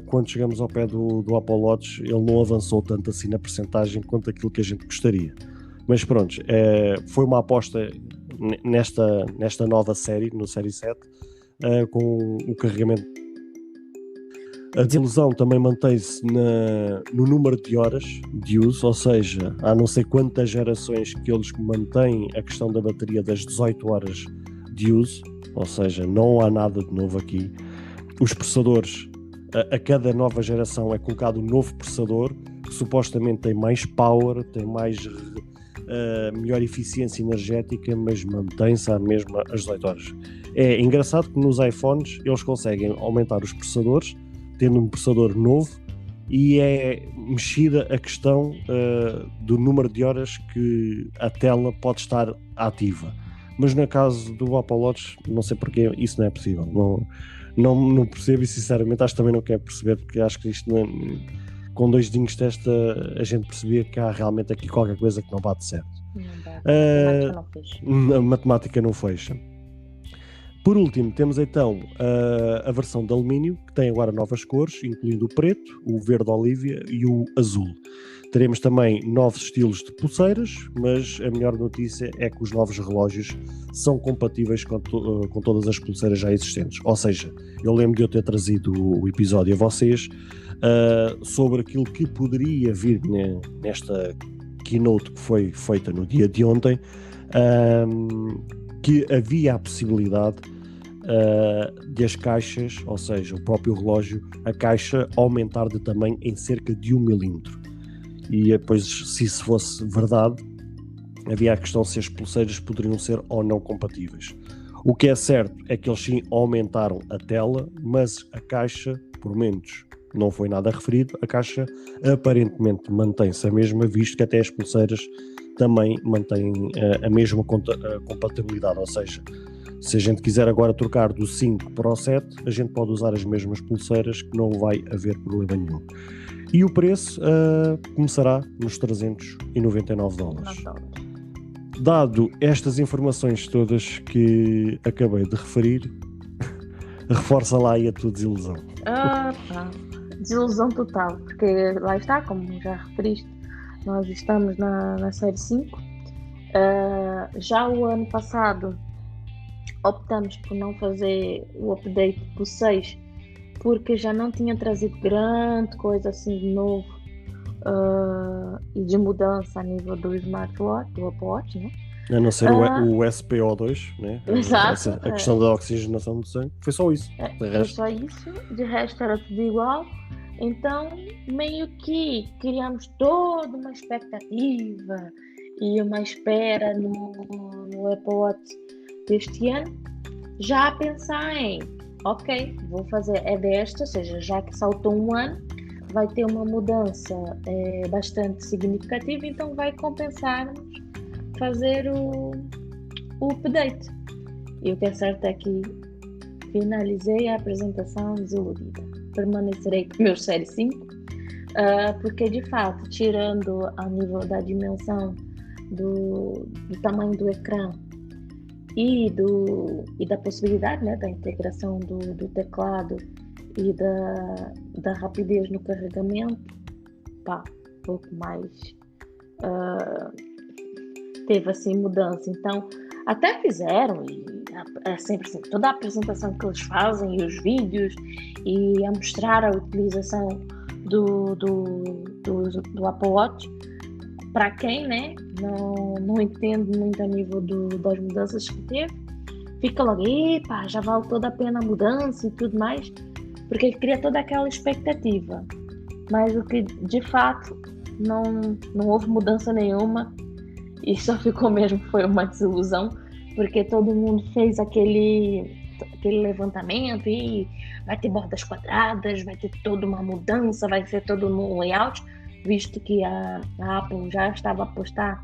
Quando chegamos ao pé do Apple Watch, ele não avançou tanto assim na percentagem quanto aquilo que a gente gostaria. Mas pronto, foi uma aposta nesta nova série, no Série 7, com o carregamento. A desilusão também mantém-se no número de horas de uso, ou seja, há não sei quantas gerações que eles mantêm a questão da bateria das 18 horas de uso, ou seja, não há nada de novo aqui. Os processadores, a cada nova geração é colocado um novo processador que supostamente tem mais power, tem melhor eficiência energética, mas mantém-se à mesma as 18 horas. É engraçado que nos iPhones eles conseguem aumentar os processadores, tendo um processador novo, e é mexida a questão do número de horas que a tela pode estar ativa. Mas no caso do Apple Watch, não sei porque isso não é possível. Não percebo, e sinceramente acho que também não quero perceber, porque acho que isto não é, com 2 dedinhos de testa a gente percebia que há realmente aqui qualquer coisa que não bate certo. Não bate. A matemática não fecha. A matemática não fecha. Por último, temos então a versão de alumínio, que tem agora novas cores, incluindo o preto, o verde olívia e o azul. Teremos também novos estilos de pulseiras, mas a melhor notícia é que os novos relógios são compatíveis com todas as pulseiras já existentes. Ou seja, eu lembro de eu ter trazido o episódio a vocês sobre aquilo que poderia vir nesta keynote que foi feita no dia de ontem, que havia a possibilidade de as caixas, ou seja, o próprio relógio, a caixa aumentar de tamanho em cerca de 1 milímetro. E depois, se isso fosse verdade, havia a questão se as pulseiras poderiam ser ou não compatíveis. O que é certo é que eles sim aumentaram a tela, mas a caixa, por menos não foi nada referido, a caixa aparentemente mantém-se a mesma, visto que até as pulseiras também mantêm a mesma compatibilidade, ou seja, se a gente quiser agora trocar do 5 para o 7, a gente pode usar as mesmas pulseiras, que não vai haver problema nenhum. E o preço começará nos $399. Dado estas informações todas que acabei de referir, reforça lá aí a tua desilusão. Desilusão total, porque lá está, como já referiste, nós estamos na série 5. Já o ano passado optamos por não fazer o update para o 6, porque já não tinha trazido grande coisa assim de novo e de mudança a nível do smartwatch, do Apple Watch, né? A não ser o SPO2, né? Exato. A questão da oxigenação do sangue, foi só isso. Foi só isso, de resto era tudo igual. Então, meio que criamos toda uma expectativa e uma espera no Apple Watch deste ano, já a pensar em ok, vou fazer desta, ou seja, já que saltou um ano, vai ter uma mudança bastante significativa, então vai compensar-nos fazer o update. E o que é certo é que finalizei a apresentação desiludida. Permanecerei com o meu Série 5, porque de fato, tirando a nível da dimensão do tamanho do ecrã e da possibilidade, né, da integração do teclado e da rapidez no carregamento, um pouco mais teve assim mudança. Então até fizeram, e é sempre assim, toda a apresentação que eles fazem e os vídeos e a mostrar a utilização do Apple Watch, para quem, né, não entende muito a nível das mudanças que teve, fica logo, já vale toda a pena a mudança e tudo mais, porque cria toda aquela expectativa. Mas o que de fato não houve mudança nenhuma e só ficou mesmo, foi uma desilusão, porque todo mundo fez aquele levantamento e vai ter bordas quadradas, vai ter toda uma mudança, vai ser todo um layout, visto que a Apple já estava a apostar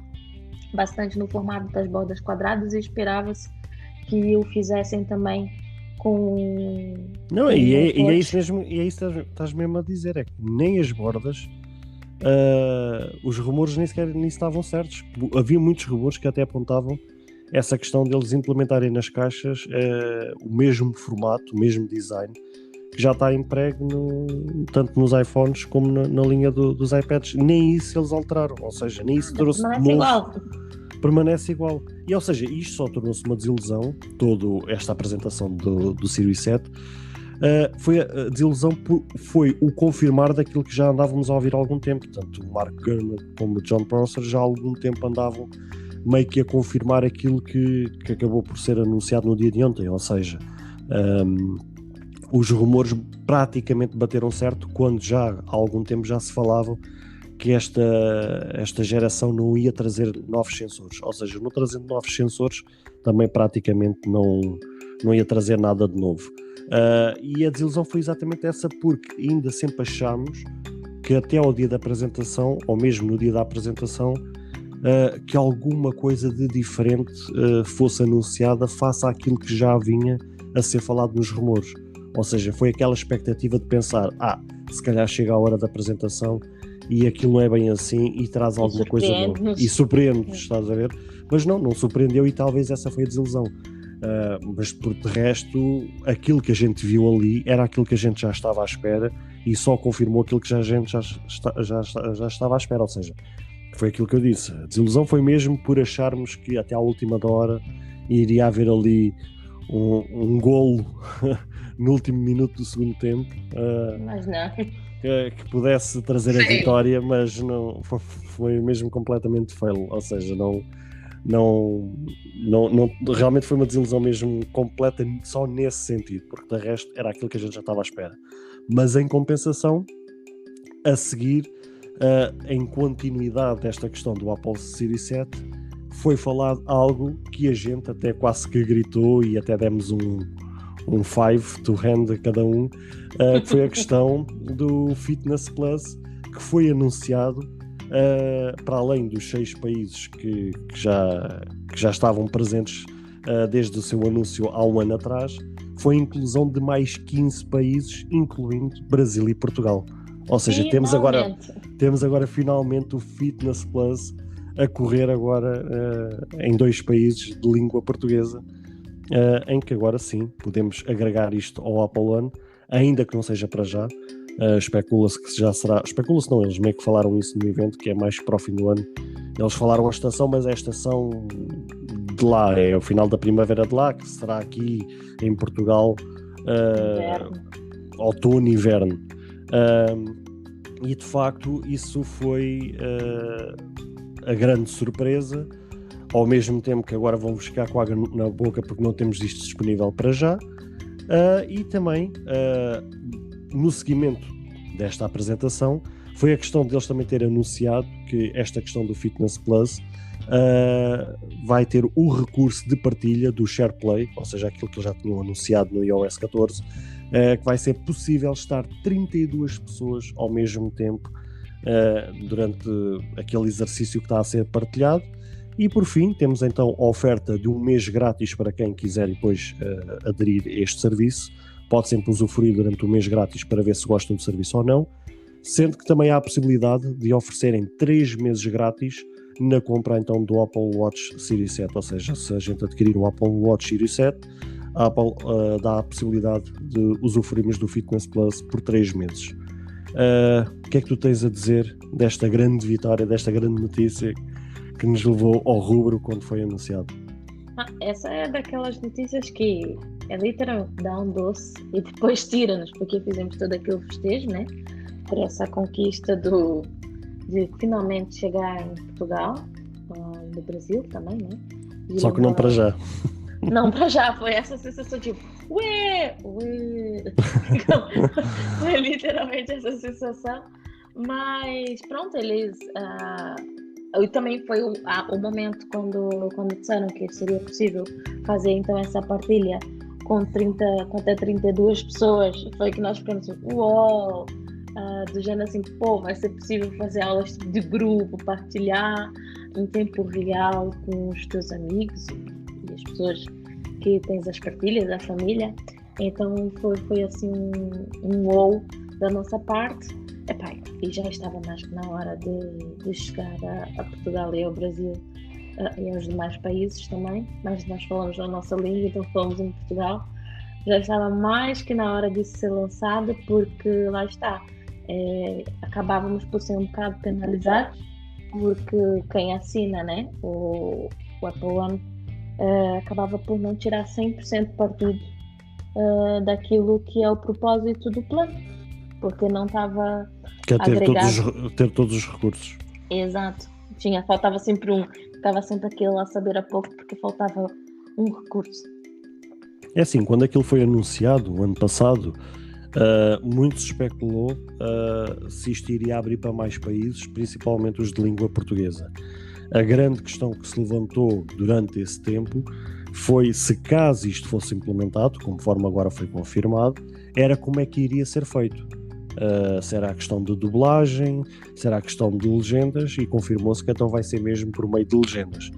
bastante no formato das bordas quadradas e esperava-se que o fizessem também com... Não, e é isso mesmo, e é isso que estás mesmo a dizer, é que nem as bordas, os rumores nem sequer estavam certos. Havia muitos rumores que até apontavam essa questão deles implementarem nas caixas o mesmo formato, o mesmo design, que já está emprego tanto nos iPhones como na linha dos iPads. Nem isso eles alteraram, ou seja, nem isso trouxe de novo. Permanece igual. E, ou seja, isto só tornou-se uma desilusão, toda esta apresentação do Series 7, a desilusão foi o confirmar daquilo que já andávamos a ouvir há algum tempo. Tanto o Mark Gurman como o John Prosser já há algum tempo andavam meio que a confirmar aquilo que acabou por ser anunciado no dia de ontem, ou seja, os rumores praticamente bateram certo quando já há algum tempo já se falavam que esta geração não ia trazer novos sensores, ou seja, não trazendo novos sensores também praticamente não ia trazer nada de novo. E a desilusão foi exatamente essa, porque ainda sempre achámos que até ao dia da apresentação, ou mesmo no dia da apresentação, que alguma coisa de diferente fosse anunciada face àquilo que já vinha a ser falado nos rumores. Ou seja, foi aquela expectativa de pensar, se calhar chega a hora da apresentação e aquilo não é bem assim e traz alguma coisa nova. E surpreende-nos, estás a ver? Mas não surpreendeu, e talvez essa foi a desilusão. Mas por de resto, aquilo que a gente viu ali era aquilo que a gente já estava à espera e só confirmou aquilo que a gente já estava à espera, ou seja, foi aquilo que eu disse, a desilusão foi mesmo por acharmos que até à última da hora iria haver ali um golo no último minuto do segundo tempo, Mas não. que pudesse trazer a vitória, mas não, foi mesmo completamente fail, ou seja, não, realmente foi uma desilusão mesmo completa só nesse sentido, porque de resto era aquilo que a gente já estava à espera. Mas em compensação, a seguir, em continuidade desta questão do Apple Series 7, foi falado algo que a gente até quase que gritou e até demos um five to hand a cada um, que foi a questão do Fitness Plus, que foi anunciado para além dos 6 países que já estavam presentes desde o seu anúncio há um ano atrás, foi a inclusão de mais 15 países, incluindo Brasil e Portugal. Ou seja, temos agora finalmente o Fitness Plus a correr agora em 2 países de língua portuguesa, em que agora sim podemos agregar isto ao Apple One, ainda que não seja para já. Especula-se que já será. Especula-se não, eles meio que falaram isso no evento, que é mais para o fim do ano. Eles falaram a estação, mas é a estação de lá, é o final da primavera de lá, que será aqui em Portugal outono e inverno. E de facto isso foi a grande surpresa, ao mesmo tempo que agora vão ficar com água na boca porque não temos isto disponível para já, e também no seguimento desta apresentação foi a questão deles também ter anunciado que esta questão do Fitness Plus vai ter o recurso de partilha do SharePlay, ou seja, aquilo que eles já tinham anunciado no iOS 14, que vai ser possível estar 32 pessoas ao mesmo tempo durante aquele exercício que está a ser partilhado. E por fim temos então a oferta de um mês grátis para quem quiser depois aderir a este serviço. Pode sempre usufruir durante o mês grátis para ver se gostam do serviço ou não, sendo que também há a possibilidade de oferecerem 3 meses grátis na compra então do Apple Watch Series 7, ou seja, se a gente adquirir um Apple Watch Series 7, a Apple dá a possibilidade de usufruirmos do Fitness Plus por 3 meses. O que é que tu tens a dizer desta grande vitória, desta grande notícia que nos levou ao rubro quando foi anunciado? Essa é daquelas notícias que é literalmente dá um doce e depois tira-nos, porque fizemos todo aquele festejo, né? Por essa conquista de finalmente chegar em Portugal, no Brasil também, né? Só que não para já. Não para já, foi essa sensação tipo, ué. Foi literalmente essa sensação. Mas pronto, eles... E também foi o momento quando disseram que seria possível fazer então essa partilha com até 32 pessoas. Foi que nós ficamos assim, uau! Do género assim, vai ser possível fazer aulas de grupo, partilhar em tempo real com os teus amigos e as pessoas que tens as partilhas, a família. Então foi assim um wow da nossa parte. E já estava mais que na hora de chegar a Portugal e ao Brasil e aos demais países também, mas nós falamos a nossa língua, então falamos em Portugal. Já estava mais que na hora de ser lançado, porque lá está, acabávamos por ser um bocado penalizados, porque quem assina, né, o Apple One acabava por não tirar 100% partido daquilo que é o propósito do plano, porque não estava agregado. Ter todos os recursos. Exato. Faltava sempre estava sempre aquele a saber a pouco, porque faltava um recurso. É assim, quando aquilo foi anunciado, o ano passado, muito se especulou se isto iria abrir para mais países, principalmente os de língua portuguesa. A grande questão que se levantou durante esse tempo foi se caso isto fosse implementado, conforme agora foi confirmado, era como é que iria ser feito. Será a questão de dublagem, será a questão de legendas, e confirmou-se que então vai ser mesmo por meio de legendas.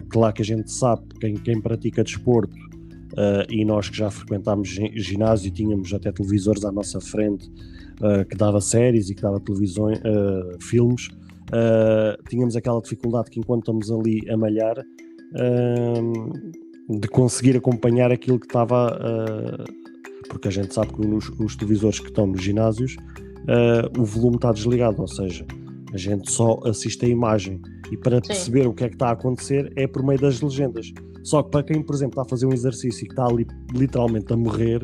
Claro que a gente sabe, quem pratica desporto, e nós que já frequentámos ginásio e tínhamos até televisores à nossa frente, que dava séries e que dava televisões, filmes, tínhamos aquela dificuldade que enquanto estamos ali a malhar, de conseguir acompanhar aquilo que estava, porque a gente sabe que nos televisores que estão nos ginásios o volume está desligado, ou seja, a gente só assiste a imagem, e para perceber o que é que está a acontecer é por meio das legendas. Só que para quem, por exemplo, está a fazer um exercício e que está ali literalmente a morrer,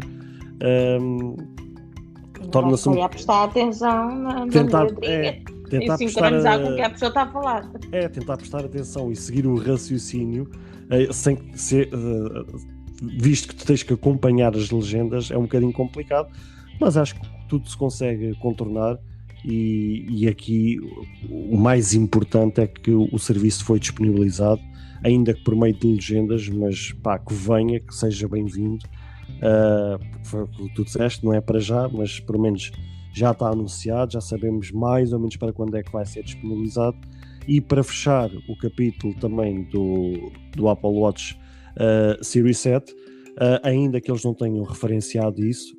torna-se a prestar atenção na letrinha e sincronizar com o que a pessoa está a falar. Tentar prestar atenção e seguir o raciocínio sem ser, visto que tu tens que acompanhar as legendas, é um bocadinho complicado, mas acho que tudo se consegue contornar. E aqui o mais importante é que o serviço foi disponibilizado, ainda que por meio de legendas, mas pá, que venha, que seja bem-vindo. Foi o que tu disseste, não é para já, mas pelo menos já está anunciado, já sabemos mais ou menos para quando é que vai ser disponibilizado. E para fechar o capítulo também do Apple Watch Series 7, ainda que eles não tenham referenciado isso,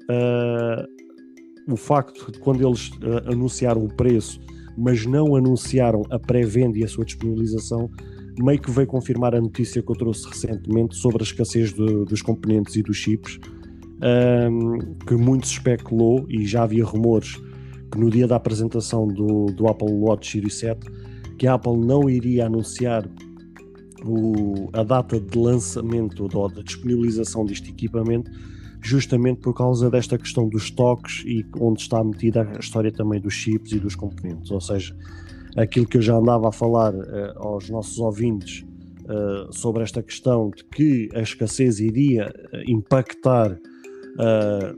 o facto de quando eles anunciaram o preço, mas não anunciaram a pré-venda e a sua disponibilização, meio que veio confirmar a notícia que eu trouxe recentemente sobre a escassez dos componentes e dos chips, que muito se especulou, e já havia rumores que no dia da apresentação do Apple Watch Series 7, que a Apple não iria anunciar a data de lançamento ou da disponibilização deste equipamento, justamente por causa desta questão dos estoques e onde está metida a história também dos chips e dos componentes. Ou seja, aquilo que eu já andava a falar aos nossos ouvintes sobre esta questão de que a escassez iria impactar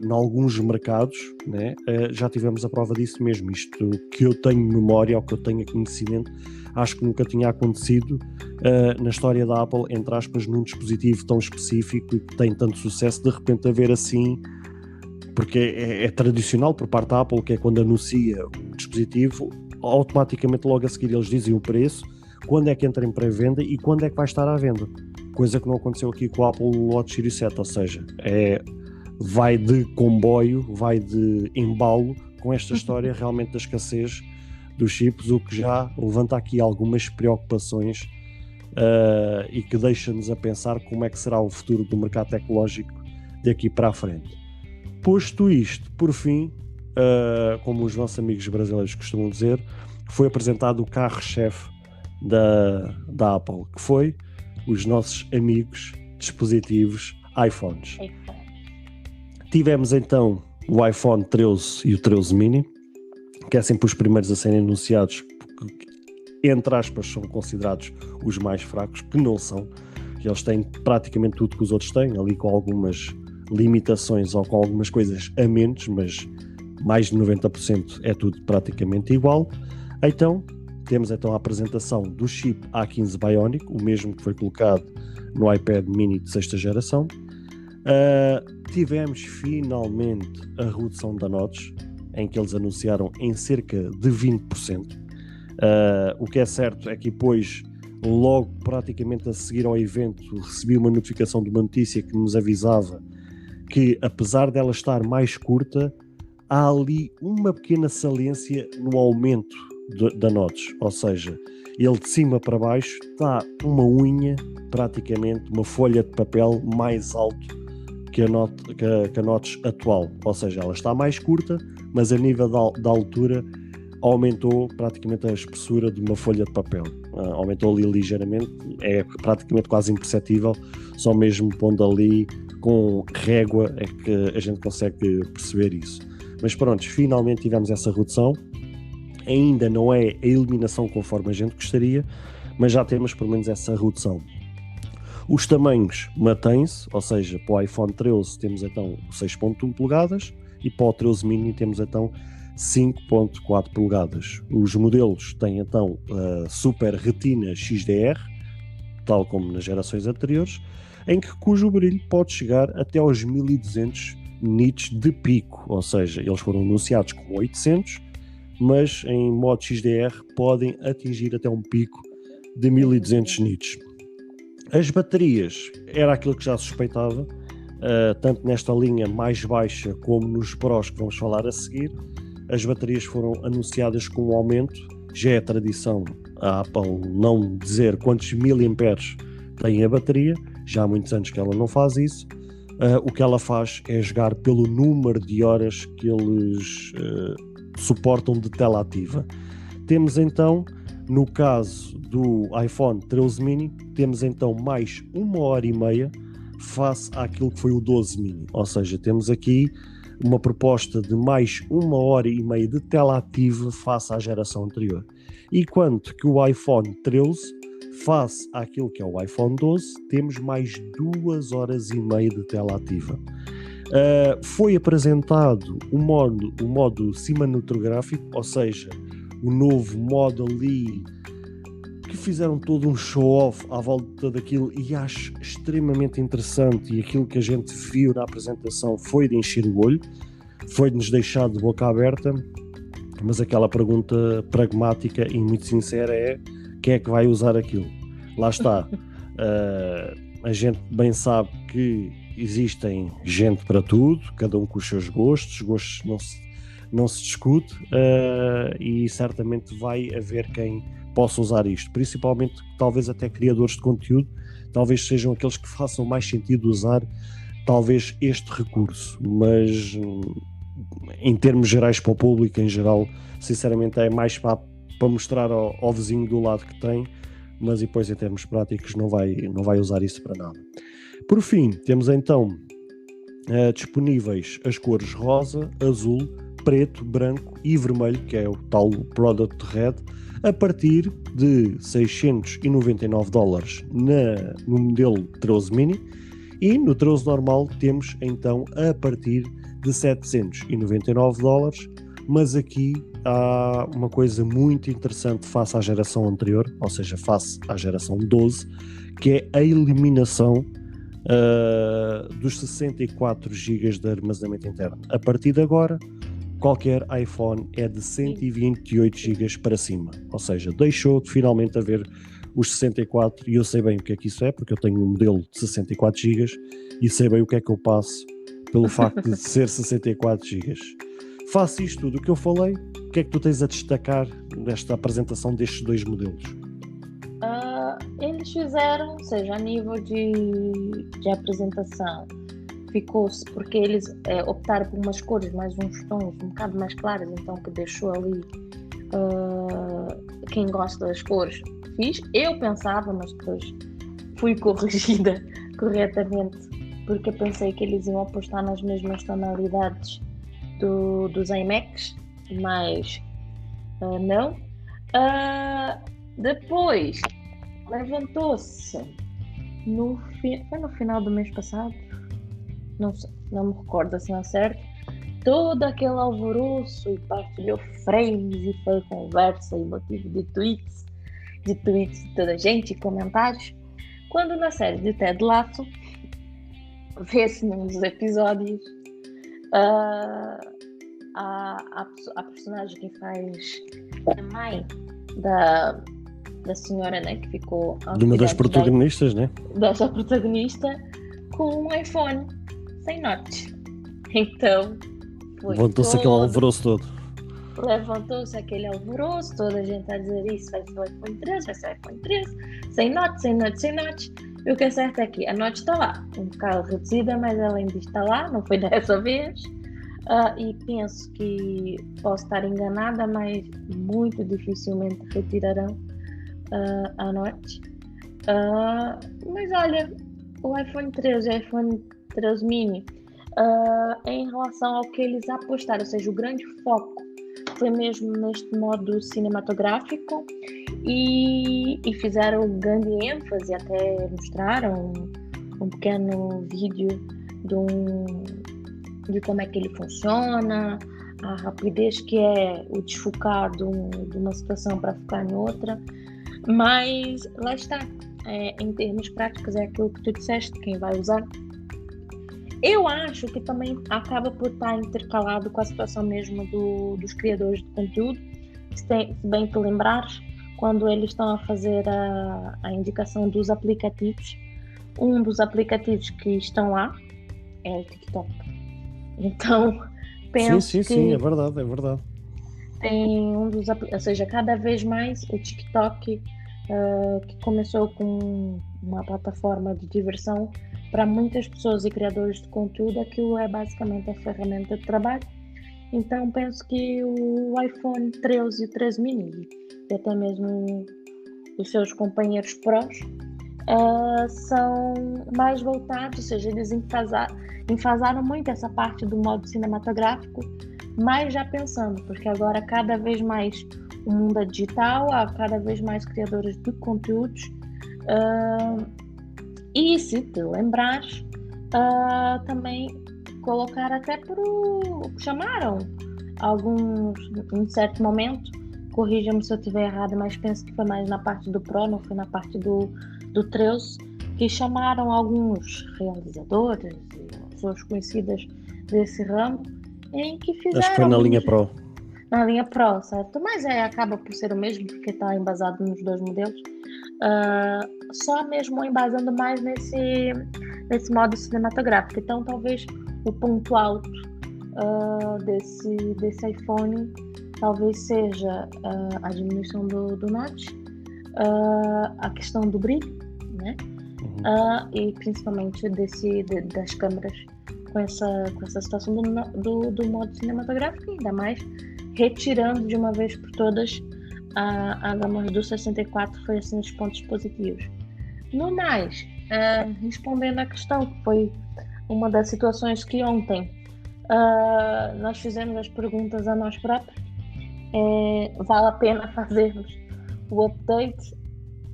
em alguns mercados, né? Já tivemos a prova disso mesmo. Isto que eu tenho memória ou que eu tenho conhecimento, acho que nunca tinha acontecido na história da Apple, entre aspas, num dispositivo tão específico e que tem tanto sucesso, de repente haver assim, porque é tradicional por parte da Apple, que é quando anuncia um dispositivo, automaticamente logo a seguir eles dizem o preço, quando é que entra em pré-venda e quando é que vai estar à venda, coisa que não aconteceu aqui com o Apple Watch Series 7, ou seja, vai de comboio, vai de embalo com esta história realmente da escassez dos chips, o que já levanta aqui algumas preocupações e que deixa-nos a pensar como é que será o futuro do mercado tecnológico daqui para a frente. Posto isto, por fim, como os nossos amigos brasileiros costumam dizer, foi apresentado o carro-chefe da Apple, que foi os nossos amigos dispositivos iPhones. Tivemos então o iPhone 13 e o 13 mini, que é sempre os primeiros a serem anunciados, porque, entre aspas, são considerados os mais fracos, que não são. Eles têm praticamente tudo que os outros têm, ali com algumas limitações ou com algumas coisas a menos, mas mais de 90% é tudo praticamente igual. Então, temos então a apresentação do chip A15 Bionic, o mesmo que foi colocado no iPad mini de sexta geração. Tivemos finalmente a redução da notch, em que eles anunciaram em cerca de 20%. O que é certo é que depois, logo praticamente a seguir ao evento, recebi uma notificação de uma notícia que nos avisava que, apesar dela estar mais curta, há ali uma pequena saliência no aumento da notch, ou seja, ele de cima para baixo está uma unha, praticamente uma folha de papel mais alto que a notch atual, ou seja, ela está mais curta, mas a nível da altura aumentou praticamente a espessura de uma folha de papel, aumentou ali ligeiramente, é praticamente quase imperceptível, só mesmo pondo ali com régua é que a gente consegue perceber isso. Mas pronto, finalmente tivemos essa redução, ainda não é a eliminação conforme a gente gostaria, mas já temos pelo menos essa redução. Os tamanhos mantêm-se, ou seja, para o iPhone 13 temos então 6.1 polegadas e para o 13 mini temos então 5.4 polegadas. Os modelos têm então a Super Retina XDR, tal como nas gerações anteriores, cujo brilho pode chegar até aos 1200 nits de pico, ou seja, eles foram anunciados com 800, mas em modo XDR podem atingir até um pico de 1200 nits. As baterias, era aquilo que já suspeitava, tanto nesta linha mais baixa como nos Pros que vamos falar a seguir, as baterias foram anunciadas com um aumento. Já é tradição a Apple não dizer quantos miliamperes tem a bateria, já há muitos anos que ela não faz isso. O que ela faz é jogar pelo número de horas que eles suportam de tela ativa. Temos então, no caso do iPhone 13 mini, temos então mais 1h30 face àquilo que foi o 12 mini. Ou seja, temos aqui uma proposta de mais 1h30 de tela ativa face à geração anterior. Enquanto que o iPhone 13, face àquilo que é o iPhone 12, temos mais 2h30 de tela ativa. Foi apresentado o modo cinematográfico, ou seja, o novo modo ali, que fizeram todo um show-off à volta daquilo, e acho extremamente interessante, e aquilo que a gente viu na apresentação foi de encher o olho, foi-nos deixar de boca aberta, mas aquela pergunta pragmática e muito sincera é: quem é que vai usar aquilo? Lá está. A gente bem sabe que existem gente para tudo, cada um com os seus gostos não se discute, e certamente vai haver quem possa usar isto, principalmente talvez até criadores de conteúdo, talvez sejam aqueles que façam mais sentido usar talvez este recurso, mas em termos gerais para o público em geral, sinceramente é mais para mostrar ao vizinho do lado que tem, mas depois em termos práticos não vai usar isso para nada. Por fim, temos então disponíveis as cores rosa, azul, preto, branco e vermelho, que é o tal Product Red, a partir de $699 no modelo 13 mini, e no 13 normal temos então a partir de $799, mas aqui há uma coisa muito interessante face à geração anterior, ou seja, face à geração 12, que é a eliminação dos 64 GB de armazenamento interno. A partir de agora, qualquer iPhone é de 128 GB para cima, ou seja, deixou de finalmente haver os 64, e eu sei bem o que é que isso é, porque eu tenho um modelo de 64 GB e sei bem o que é que eu passo pelo facto de ser 64 GB. Faço isto tudo o que eu falei, o que é que tu tens a destacar desta apresentação destes dois modelos? Eles fizeram, ou seja, a nível de apresentação, ficou-se, porque eles optaram por umas cores, mais uns tons um bocado mais claros, então que deixou ali quem gosta das cores fixe. Eu pensava, mas depois fui corrigida corretamente, porque eu pensei que eles iam apostar nas mesmas tonalidades dos iMacs, mas não. Depois levantou-se foi no final do mês passado, não sei, não me recordo assim ao certo, todo aquele alvoroço, e partilhou frames e foi conversa e motivo de tweets de toda a gente, personagens, quando na série de Ted Lasso vê-se num dos episódios a personagem que faz a mãe da senhora, né, que ficou de uma das protagonistas, né? Dessa protagonista, com um iPhone sem notch. Então levantou-se aquele alvoroço todo. Levantou-se aquele alvoroço, toda a gente a dizer isso, vai ser o iPhone 13, vai ser o iPhone 13, sem notch. E o que é certo é que a notch está lá, um bocado reduzida, mas ela ainda está lá, não foi dessa vez. E penso que posso estar enganada, mas muito dificilmente retirarão a notch. Mas olha, o iPhone 13 e o iPhone 13 mini, em relação ao que eles apostaram, ou seja, o grande foco foi mesmo neste modo cinematográfico, e fizeram grande ênfase, até mostraram um pequeno vídeo de como é que ele funciona, a rapidez que é o desfocar de uma situação para focar em outra. Mas lá está, em termos práticos é aquilo que tu disseste, quem vai usar. Eu acho que também acaba por estar intercalado com a situação mesmo dos criadores de conteúdo. Se bem te lembrares, quando eles estão a fazer a indicação dos aplicativos, um dos aplicativos que estão lá é o TikTok. Então, penso que... Sim, é verdade. Tem ou seja, cada vez mais o TikTok que começou com uma plataforma de diversão para muitas pessoas e criadores de conteúdo. Aquilo é basicamente a ferramenta de trabalho. Então penso que o iPhone 13 e o 13 mini, e até mesmo os seus companheiros Pros, são mais voltados, ou seja, eles enfasaram muito essa parte do modo cinematográfico, mas já pensando, porque agora cada vez mais o mundo é digital, há cada vez mais criadores de conteúdos, e se te lembrares, também colocar até chamaram alguns, em certo momento, corrija-me se eu estiver errado, mas penso que foi mais na parte do Pro, não foi na parte do 13, que chamaram alguns realizadores e pessoas conhecidas desse ramo, em que fizeram... Acho que foi na linha Pro. Na linha Pro, certo? Mas acaba por ser o mesmo, porque está embasado nos dois modelos. Só mesmo embasando mais nesse modo cinematográfico. Então, talvez o ponto alto desse iPhone talvez seja a diminuição do notch, a questão do brilho, né? E principalmente das câmeras com essa situação do modo cinematográfico, ainda mais retirando de uma vez por todas a gama do 64, foi assim os pontos positivos. No mais, respondendo à questão, que foi uma das situações que ontem nós fizemos as perguntas a nós próprios, vale a pena fazermos o update,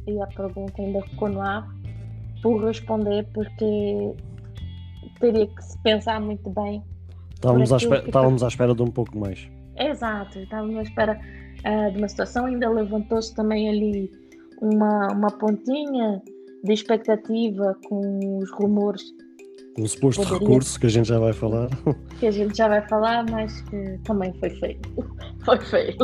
e a pergunta ainda ficou no ar por responder, porque teria que se pensar muito bem. Estávamos à espera de um pouco mais. Exato, estávamos à espera de uma situação. Ainda levantou-se também ali uma pontinha de expectativa com os rumores. Um suposto recurso que a gente já vai falar. Que a gente já vai falar, mas que também foi feio. Foi feio.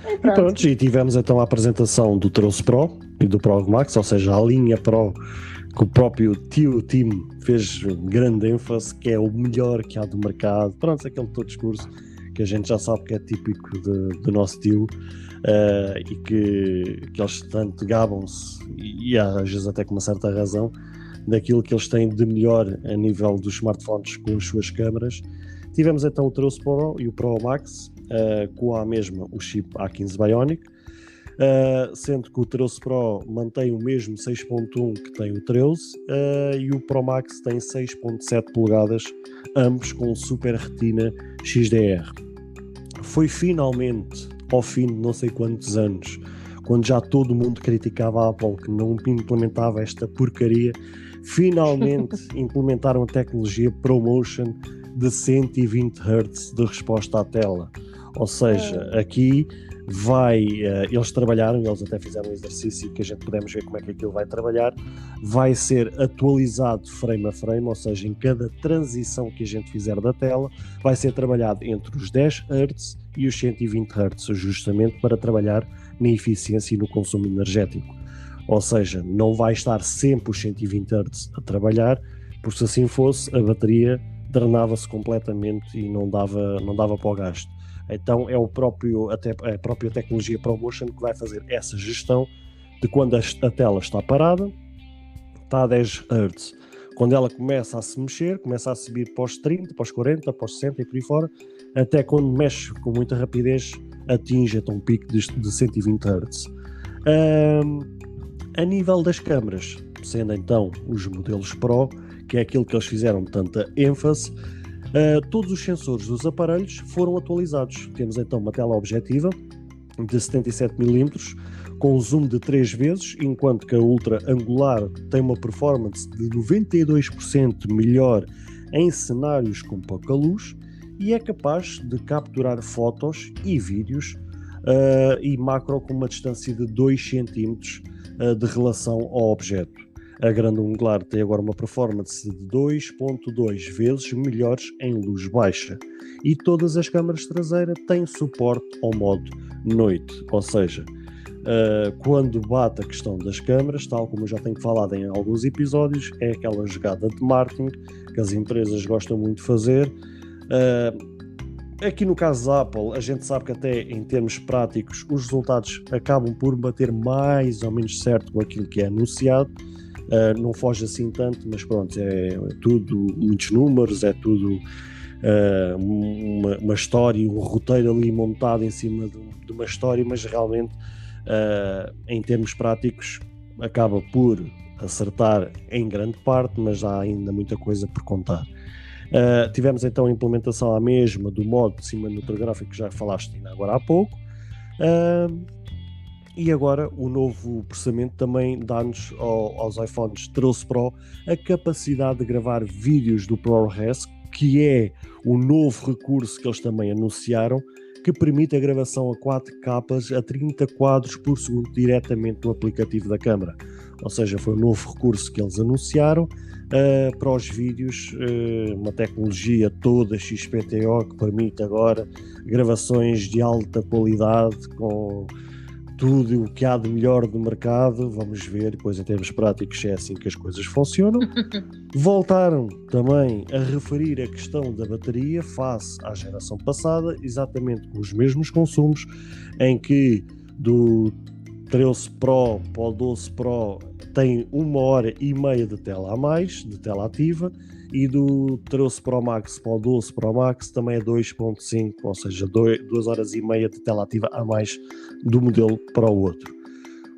E pronto, e tivemos então a apresentação do 13 Pro e do Pro Max, ou seja, a linha Pro, que o próprio Tim fez grande ênfase, que é o melhor que há do mercado. Pronto, aquele todo discurso que a gente já sabe que é típico do nosso tio, e que eles tanto gabam-se, e às vezes até com uma certa razão, daquilo que eles têm de melhor a nível dos smartphones com as suas câmaras. Tivemos então o 13 Pro e o Pro Max, com a mesma o chip A15 Bionic, sendo que o 13 Pro mantém o mesmo 6.1 que tem o 13, e o Pro Max tem 6.7 polegadas, ambos com Super Retina XDR. Foi finalmente, ao fim de não sei quantos anos, quando já todo mundo criticava a Apple que não implementava esta porcaria, finalmente implementaram a tecnologia ProMotion de 120 Hz de resposta à tela. Ou seja, aqui eles trabalharam, eles até fizeram um exercício que a gente podemos ver como é que aquilo vai trabalhar, vai ser atualizado frame a frame, ou seja, em cada transição que a gente fizer da tela, vai ser trabalhado entre os 10 Hz e os 120 Hz, justamente para trabalhar na eficiência e no consumo energético. Ou seja, não vai estar sempre os 120 Hz a trabalhar, porque se assim fosse, a bateria drenava-se completamente e não dava para o gasto. Então é a própria tecnologia ProMotion que vai fazer essa gestão de quando a tela está parada, está a 10 Hz. Quando ela começa a se mexer, começa a subir para os 30, para os 40, para os 60 e por aí fora, até quando mexe com muita rapidez, atinge até um pico de 120 Hz. A nível das câmaras, sendo então os modelos Pro, que é aquilo que eles fizeram tanta ênfase, todos os sensores dos aparelhos foram atualizados. Temos então uma tela objetiva de 77mm com zoom de 3 vezes, enquanto que a ultra angular tem uma performance de 92% melhor em cenários com pouca luz e é capaz de capturar fotos e vídeos e macro com uma distância de 2 cm de relação ao objeto. A grande angular tem agora uma performance de 2.2 vezes melhores em luz baixa e todas as câmaras traseiras têm suporte ao modo noite, ou seja, quando bate a questão das câmaras, tal como eu já tenho falado em alguns episódios, é aquela jogada de marketing que as empresas gostam muito de fazer, Aqui no caso da Apple, a gente sabe que até em termos práticos os resultados acabam por bater mais ou menos certo com aquilo que é anunciado. Não foge assim tanto, mas pronto, é tudo muitos números, é tudo uma história, um roteiro ali montado em cima de uma história, mas realmente em termos práticos acaba por acertar em grande parte, mas há ainda muita coisa por contar. Tivemos então a implementação à mesma do modo cinematográfico que já falaste ainda agora há pouco, e agora o novo processamento também dá-nos aos iPhones 13 Pro a capacidade de gravar vídeos do ProRes, que é o novo recurso que eles também anunciaram, que permite a gravação a 4K a 30 quadros por segundo diretamente no aplicativo da câmara. Ou seja, foi um novo recurso que eles anunciaram para os vídeos, uma tecnologia toda XPTO que permite agora gravações de alta qualidade com tudo o que há de melhor do mercado. Vamos ver depois em termos práticos se é assim que as coisas funcionam. Voltaram também a referir a questão da bateria face à geração passada, exatamente com os mesmos consumos, em que do 13 Pro para o 12 Pro tem 1h30 de tela a mais, de tela ativa, e do 13 Pro Max para o 12 Pro Max também é 2.5, ou seja, 2h30 de tela ativa a mais do modelo para o outro.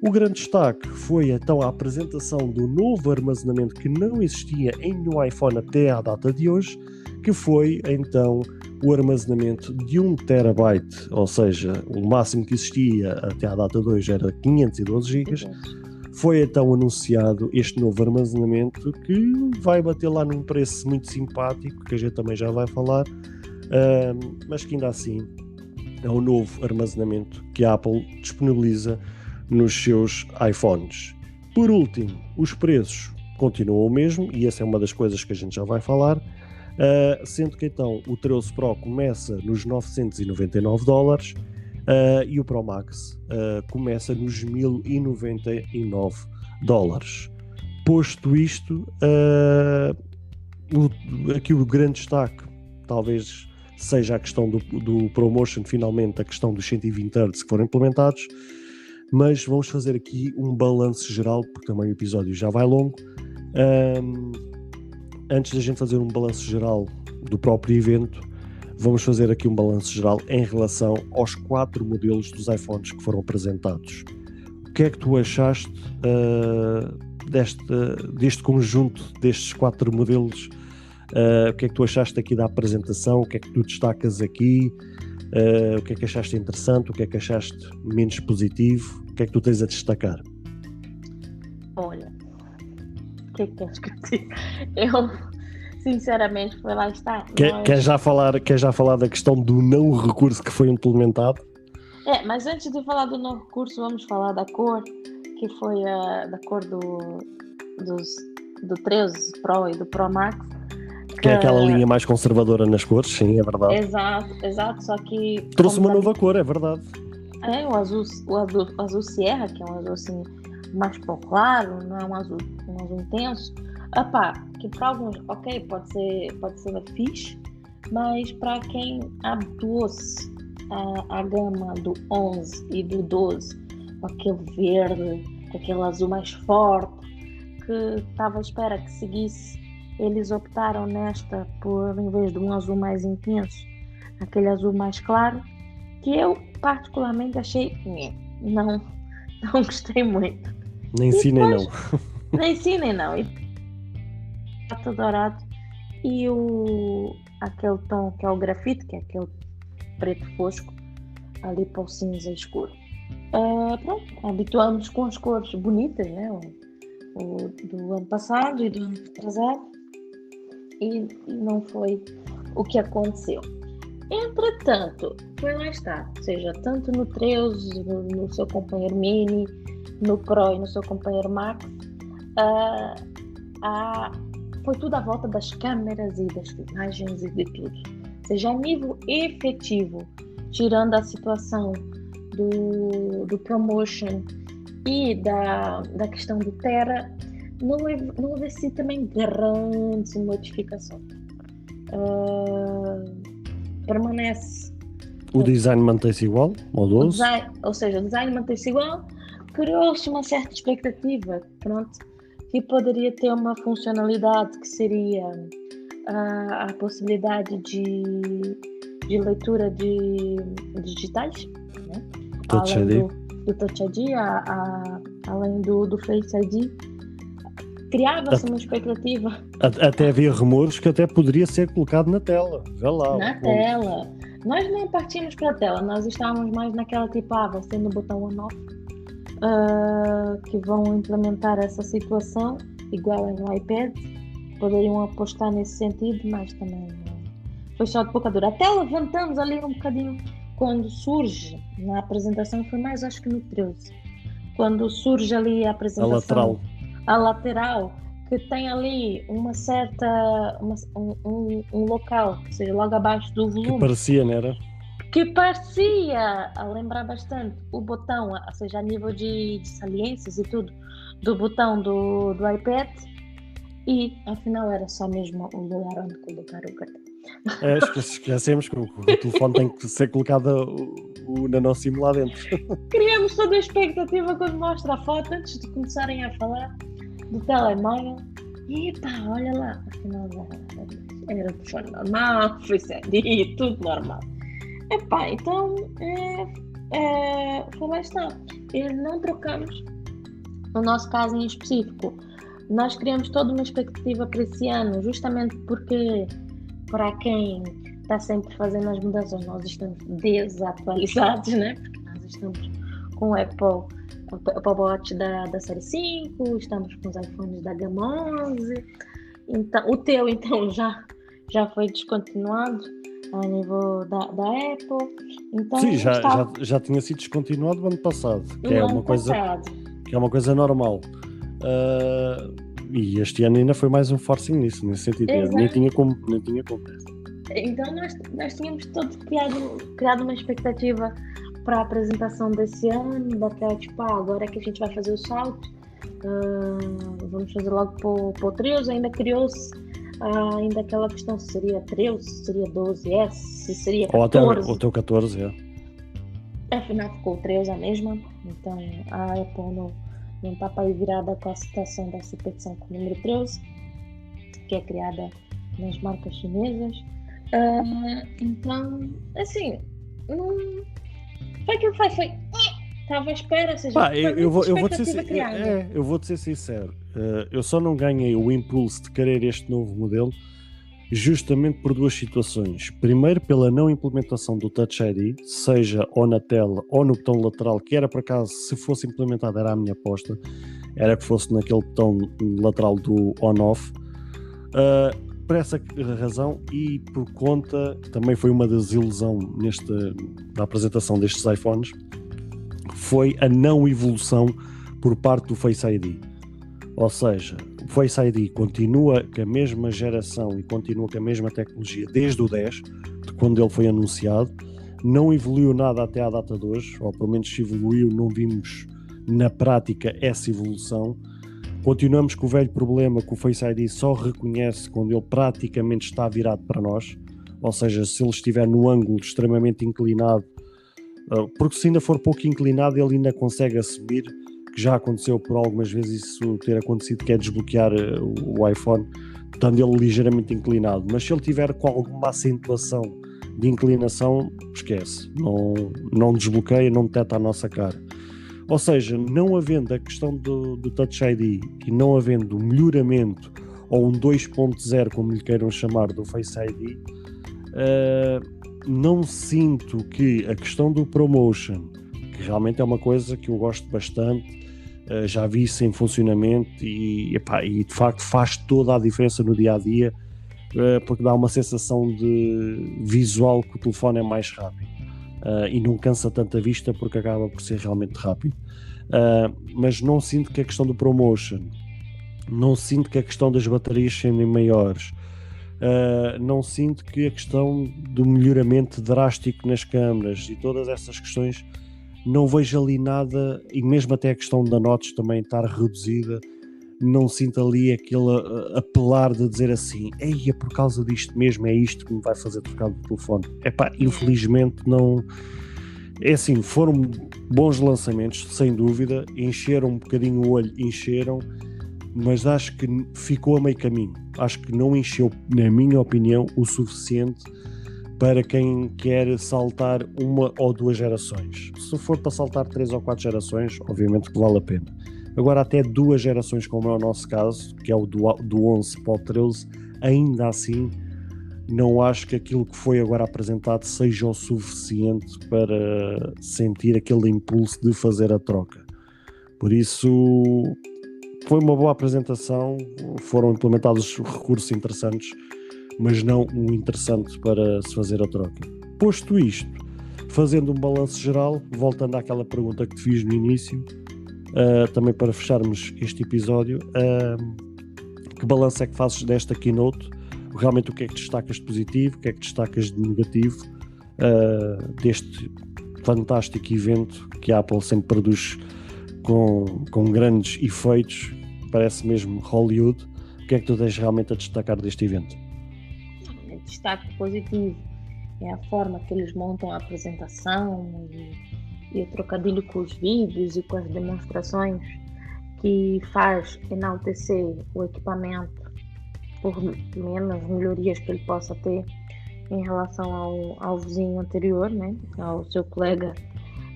O grande destaque foi então a apresentação do novo armazenamento que não existia em nenhum iPhone até à data de hoje, que foi então o armazenamento de 1 TB, ou seja, o máximo que existia até à data de hoje era 512 GB. Foi então anunciado este novo armazenamento que vai bater lá num preço muito simpático, que a gente também já vai falar, mas que ainda assim é o novo armazenamento que a Apple disponibiliza nos seus iPhones. Por último, os preços continuam o mesmo, e essa é uma das coisas que a gente já vai falar, sendo que então o 13 Pro começa nos $999 e o Pro Max começa nos $1.099. Posto isto, aqui o grande destaque talvez seja a questão do ProMotion, finalmente a questão dos 120 Hz que foram implementados, mas vamos fazer aqui um balanço geral, porque também o episódio já vai longo. Antes da gente fazer um balanço geral do próprio evento, vamos fazer aqui um balanço geral em relação aos 4 modelos dos iPhones que foram apresentados. O que é que tu achaste deste conjunto destes 4 modelos? O que é que tu achaste aqui da apresentação? O que é que tu destacas aqui? O que é que achaste interessante? O que é que achaste menos positivo? O que é que tu tens a destacar? Olha, o que é que queres que eu diga? Eu, sinceramente, foi lá está. Quer já falar da questão do não recurso que foi implementado? Mas antes de falar do não recurso, vamos falar da cor, que foi da cor do 13 Pro e do Pro Max. Que é aquela linha mais conservadora nas cores, sim, é verdade. Exato, só que... Trouxe uma nova cor, é verdade. O azul Sierra, que é um azul assim, mais claro, não é um azul intenso. Que para alguns, ok, pode ser fixe, mas para quem habituou-se à gama do 11 e do 12, com aquele verde, com aquele azul mais forte, que estava à espera que seguisse, eles optaram nesta por, em vez de um azul mais intenso, aquele azul mais claro, que eu particularmente achei, não gostei muito. Nem sim, nem não. Nem sim, nem não. E prata dourado e aquele tom que é o grafite, que é aquele preto fosco, ali para o cinza escuro. Pronto, habituamos com as cores bonitas, né? O do ano passado e do ano retrasado, e não foi o que aconteceu. Entretanto, foi lá está, ou seja, tanto no 13, no seu companheiro Mini, no Pro e no seu companheiro Max, foi tudo à volta das câmeras e das filmagens e de tudo. Ou seja, a nível efetivo, tirando a situação do ProMotion e da questão do Tera, não houve assim também grandes modificações. permanece. O design mantém-se igual, moldoso? Ou seja, o design mantém-se igual, criou-se uma certa expectativa, pronto, que poderia ter uma funcionalidade que seria a possibilidade de leitura de digitais, né? Touch Além ID. do Touch ID, além do Face ID, criava-se uma expectativa. Até havia rumores que até poderia ser colocado na tela. Vê lá. Na tela. Nós não partimos para a tela, nós estávamos mais naquela tipo, vai ser no botão on-off, que vão implementar essa situação, igual é no iPad. Poderiam apostar nesse sentido, mas também foi só de pouca dura. Até levantamos ali um bocadinho quando surge na apresentação, foi mais acho que no 13, quando surge ali a apresentação, a lateral, que tem ali uma certa um local, ou seja, logo abaixo do volume, que parecia, não era? Que parecia a lembrar bastante o botão, ou seja, a nível de saliências e tudo, do botão do iPad, e afinal era só mesmo o lugar onde colocar o cartão. Esquecemos que o telefone tem que ser colocado o nanocimo lá dentro. Criamos toda a expectativa quando mostra a foto, antes de começarem a falar do telemóvel. E pá, olha lá, afinal era o telefone normal, foi sério, tudo normal. Epá, então foi lá está. Não trocamos, no nosso caso em específico, nós criamos toda uma expectativa para esse ano, justamente porque para quem está sempre fazendo as mudanças, nós estamos desatualizados, né? Porque nós estamos com o Apple Watch da série 5, estamos com os iPhones da gama 11, então, o teu então já foi descontinuado a nível da Apple. Então, sim, já tinha sido descontinuado no ano passado, que é uma coisa normal. E este ano ainda foi mais um forcing nisso, nesse sentido. Nem tinha como. Então nós tínhamos todos criado uma expectativa para a apresentação desse ano, daquela tipo, agora é que a gente vai fazer o salto, vamos fazer logo para o 13, ainda criou-se ainda aquela questão se seria 13, se seria 12S, se seria 14. Ou até o 14, Afinal ficou o 13 a mesma, então a Apple não está para ir virada com a citação dessa petição com o número 13, que é criada nas marcas chinesas. Então, assim, não foi aquilo que foi. Estava à espera, ou seja, eu vou-te ser sincero. Eu só não ganhei o impulso de querer este novo modelo justamente por duas situações. Primeiro, pela não implementação do Touch ID, seja ou na tela ou no botão lateral, que era por acaso, se fosse implementado, era a minha aposta, era que fosse naquele botão lateral do on-off. Por essa razão e por conta, também foi uma desilusão na apresentação destes iPhones, foi a não evolução por parte do Face ID. Ou seja, o Face ID continua com a mesma geração e continua com a mesma tecnologia desde o 10, de quando ele foi anunciado, não evoluiu nada até à data de hoje, ou pelo menos se evoluiu, não vimos na prática essa evolução. Continuamos com o velho problema que o Face ID só reconhece quando ele praticamente está virado para nós, ou seja, se ele estiver no ângulo extremamente inclinado, porque se ainda for pouco inclinado ele ainda consegue assumir, que já aconteceu por algumas vezes isso ter acontecido, que é desbloquear o iPhone, estando ele ligeiramente inclinado, mas se ele tiver com alguma acentuação de inclinação, esquece, não desbloqueia, não detecta a nossa cara. Ou seja, não havendo a questão do Touch ID e não havendo o melhoramento ou um 2.0, como lhe queiram chamar, do Face ID, não sinto que a questão do ProMotion, que realmente é uma coisa que eu gosto bastante, já vi isso em funcionamento e de facto faz toda a diferença no dia-a-dia, porque dá uma sensação de visual que o telefone é mais rápido. E não cansa tanta vista porque acaba por ser realmente rápido, mas não sinto que a questão do ProMotion, não sinto que a questão das baterias serem maiores, não sinto que a questão do melhoramento drástico nas câmaras e todas essas questões, não vejo ali nada, e mesmo até a questão da notch também estar reduzida, não sinto ali aquele apelar de dizer assim, é por causa disto mesmo, é isto que me vai fazer trocar do telefone. Infelizmente não. É assim, foram bons lançamentos, sem dúvida, encheram um bocadinho o olho, mas acho que ficou a meio caminho. Acho que não encheu, na minha opinião, o suficiente para quem quer saltar 1 ou 2 gerações. Se for para saltar 3 ou 4 gerações, obviamente que vale a pena. Agora até 2 gerações, como é o nosso caso, que é o do 11 para o 13, ainda assim não acho que aquilo que foi agora apresentado seja o suficiente para sentir aquele impulso de fazer a troca. Por isso, foi uma boa apresentação, foram implementados recursos interessantes, mas não o interessante para se fazer a troca. Posto isto, fazendo um balanço geral, voltando àquela pergunta que te fiz no início, também para fecharmos este episódio, que balanço é que fazes desta keynote? Realmente o que é que destacas de positivo, o que é que destacas de negativo deste fantástico evento que a Apple sempre produz com grandes efeitos, parece mesmo Hollywood. O que é que tu tens realmente a destacar deste evento? O destaque positivo é a forma que eles montam a apresentação e o trocadilho com os vídeos e com as demonstrações, que faz enaltecer o equipamento por menos melhorias que ele possa ter em relação ao vizinho anterior, né? Ao seu colega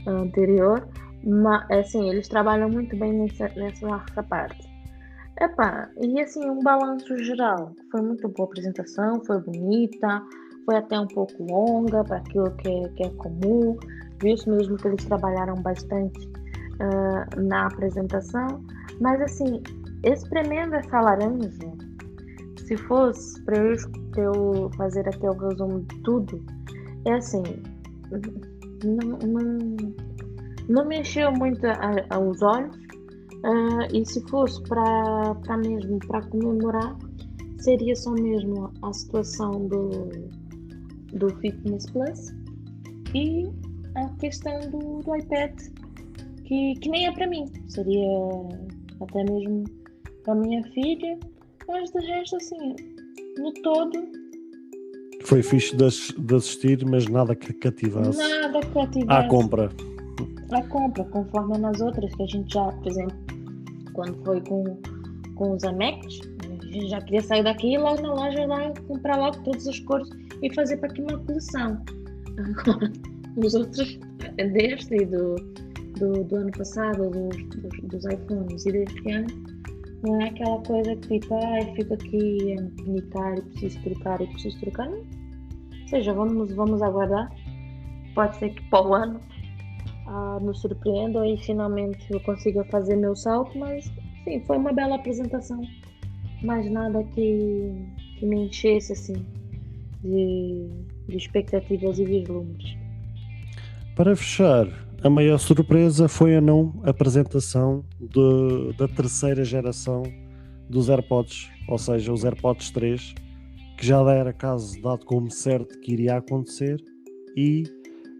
anterior. Mas, assim, eles trabalham muito bem nessa parte. E assim, um balanço geral. Foi muito boa a apresentação, foi bonita, foi até um pouco longa para aquilo que é comum. Viu-se mesmo que eles trabalharam bastante na apresentação. Mas, assim, espremendo essa laranja, se fosse para eu fazer aqui o resumo de tudo, é assim, não me encheu muito aos olhos, e se fosse para comemorar, seria só mesmo a situação do Fitness Plus e a questão do iPad, que nem é para mim, seria até mesmo para minha filha. Mas de resto, assim, no todo... Foi fixe de assistir, mas nada que cativasse. Nada cativasse. À compra. A compra, conforme nas outras, que a gente já, por exemplo, quando foi com os Amex, a gente já queria sair daqui e ir logo na loja lá comprar logo todas as cores e fazer para aqui uma coleção. Agora, os outros, deste e do ano passado, dos iPhones e deste ano, não é aquela coisa que tipo, fico aqui a meditar e preciso trocar. Não. Ou seja, vamos aguardar. Pode ser que para o ano nos surpreenda e finalmente eu consiga fazer meu salto, mas sim, foi uma bela apresentação. Mas nada que me enchesse assim de expectativas e vislumbres. Para fechar, a maior surpresa foi a não apresentação da terceira geração dos AirPods, ou seja, os AirPods 3, que já era caso dado como certo que iria acontecer e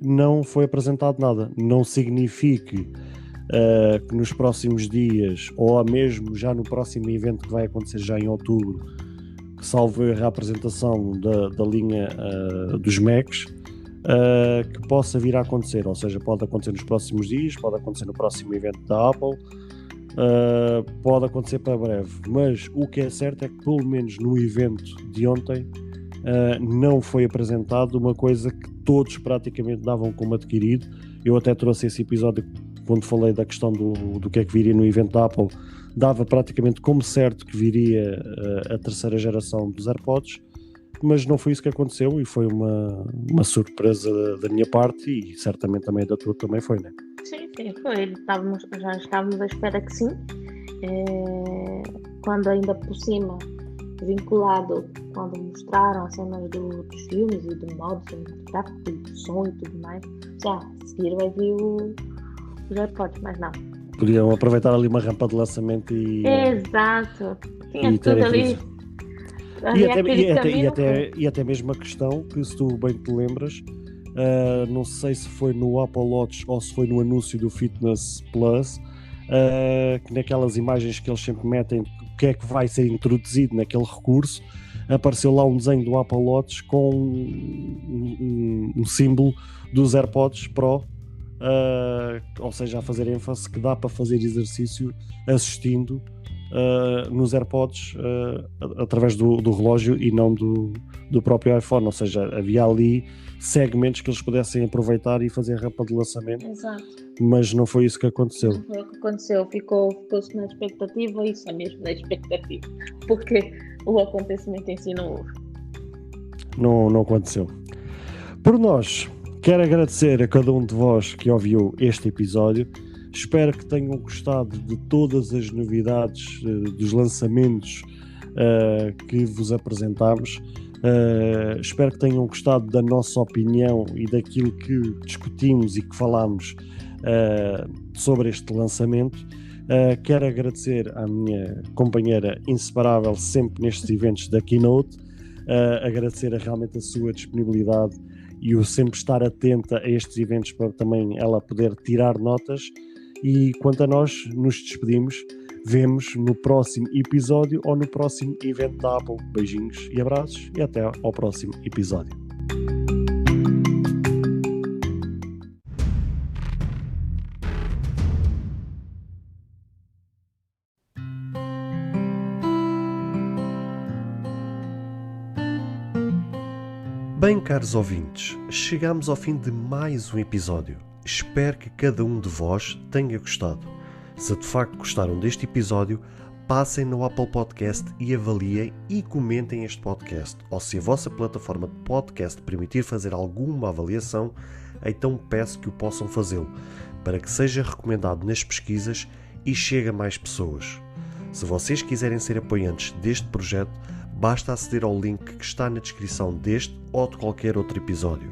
não foi apresentado nada. Não significa que nos próximos dias, ou mesmo já no próximo evento que vai acontecer já em outubro, que salvo a apresentação da linha dos Macs, que possa vir a acontecer, ou seja, pode acontecer nos próximos dias, pode acontecer no próximo evento da Apple, pode acontecer para breve, mas o que é certo é que pelo menos no evento de ontem não foi apresentado uma coisa que todos praticamente davam como adquirido. Eu até trouxe esse episódio quando falei da questão do que é que viria no evento da Apple, dava praticamente como certo que viria a terceira geração dos AirPods, mas não foi isso que aconteceu e foi uma surpresa da minha parte e certamente também da tua também foi, né? Sim, foi. Já estávamos à espera que sim. Quando ainda por cima, vinculado, quando mostraram as cenas dos filmes e do modo cinematográfico e do som e tudo mais, já a seguir vai vir os AirPods, mas não. Podiam aproveitar ali uma rampa de lançamento e... Exato. Tinha tudo ali. E até mesmo a questão que, se tu bem te lembras, não sei se foi no Apple Watch ou se foi no anúncio do Fitness Plus, que naquelas imagens que eles sempre metem que é que vai ser introduzido naquele recurso, apareceu lá um desenho do Apple Watch com um símbolo dos AirPods Pro, ou seja, a fazer ênfase que dá para fazer exercício assistindo nos AirPods através do relógio e não do próprio iPhone, ou seja, havia ali segmentos que eles pudessem aproveitar e fazer rampa de lançamento. Exato. Mas não foi isso que aconteceu. Não foi o que aconteceu, ficou-se na expectativa, isso é mesmo na expectativa, porque o acontecimento em si não houve. Não aconteceu. Por nós, quero agradecer a cada um de vós que ouviu este episódio. Espero que tenham gostado de todas as novidades dos lançamentos que vos apresentámos. Espero que tenham gostado da nossa opinião e daquilo que discutimos e que falámos sobre este lançamento. Quero agradecer à minha companheira inseparável sempre nestes eventos da Keynote, agradecer realmente a sua disponibilidade e o sempre estar atenta a estes eventos para também ela poder tirar notas. E quanto a nós, nos despedimos. Vemos no próximo episódio ou no próximo evento da Apple. Beijinhos e abraços e até ao próximo episódio. Bem, caros ouvintes, chegamos ao fim de mais um episódio. Espero que cada um de vós tenha gostado. Se de facto gostaram deste episódio, passem no Apple Podcast e avaliem e comentem este podcast. Ou se a vossa plataforma de podcast permitir fazer alguma avaliação, então peço que o possam fazê-lo, para que seja recomendado nas pesquisas e chegue a mais pessoas. Se vocês quiserem ser apoiantes deste projeto, basta aceder ao link que está na descrição deste ou de qualquer outro episódio.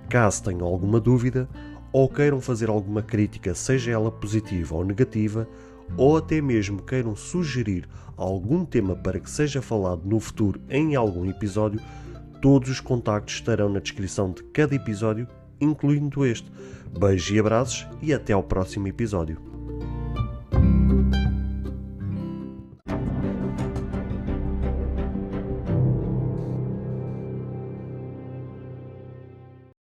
Caso tenham alguma dúvida, ou queiram fazer alguma crítica, seja ela positiva ou negativa, ou até mesmo queiram sugerir algum tema para que seja falado no futuro em algum episódio, todos os contactos estarão na descrição de cada episódio, incluindo este. Beijos e abraços e até ao próximo episódio.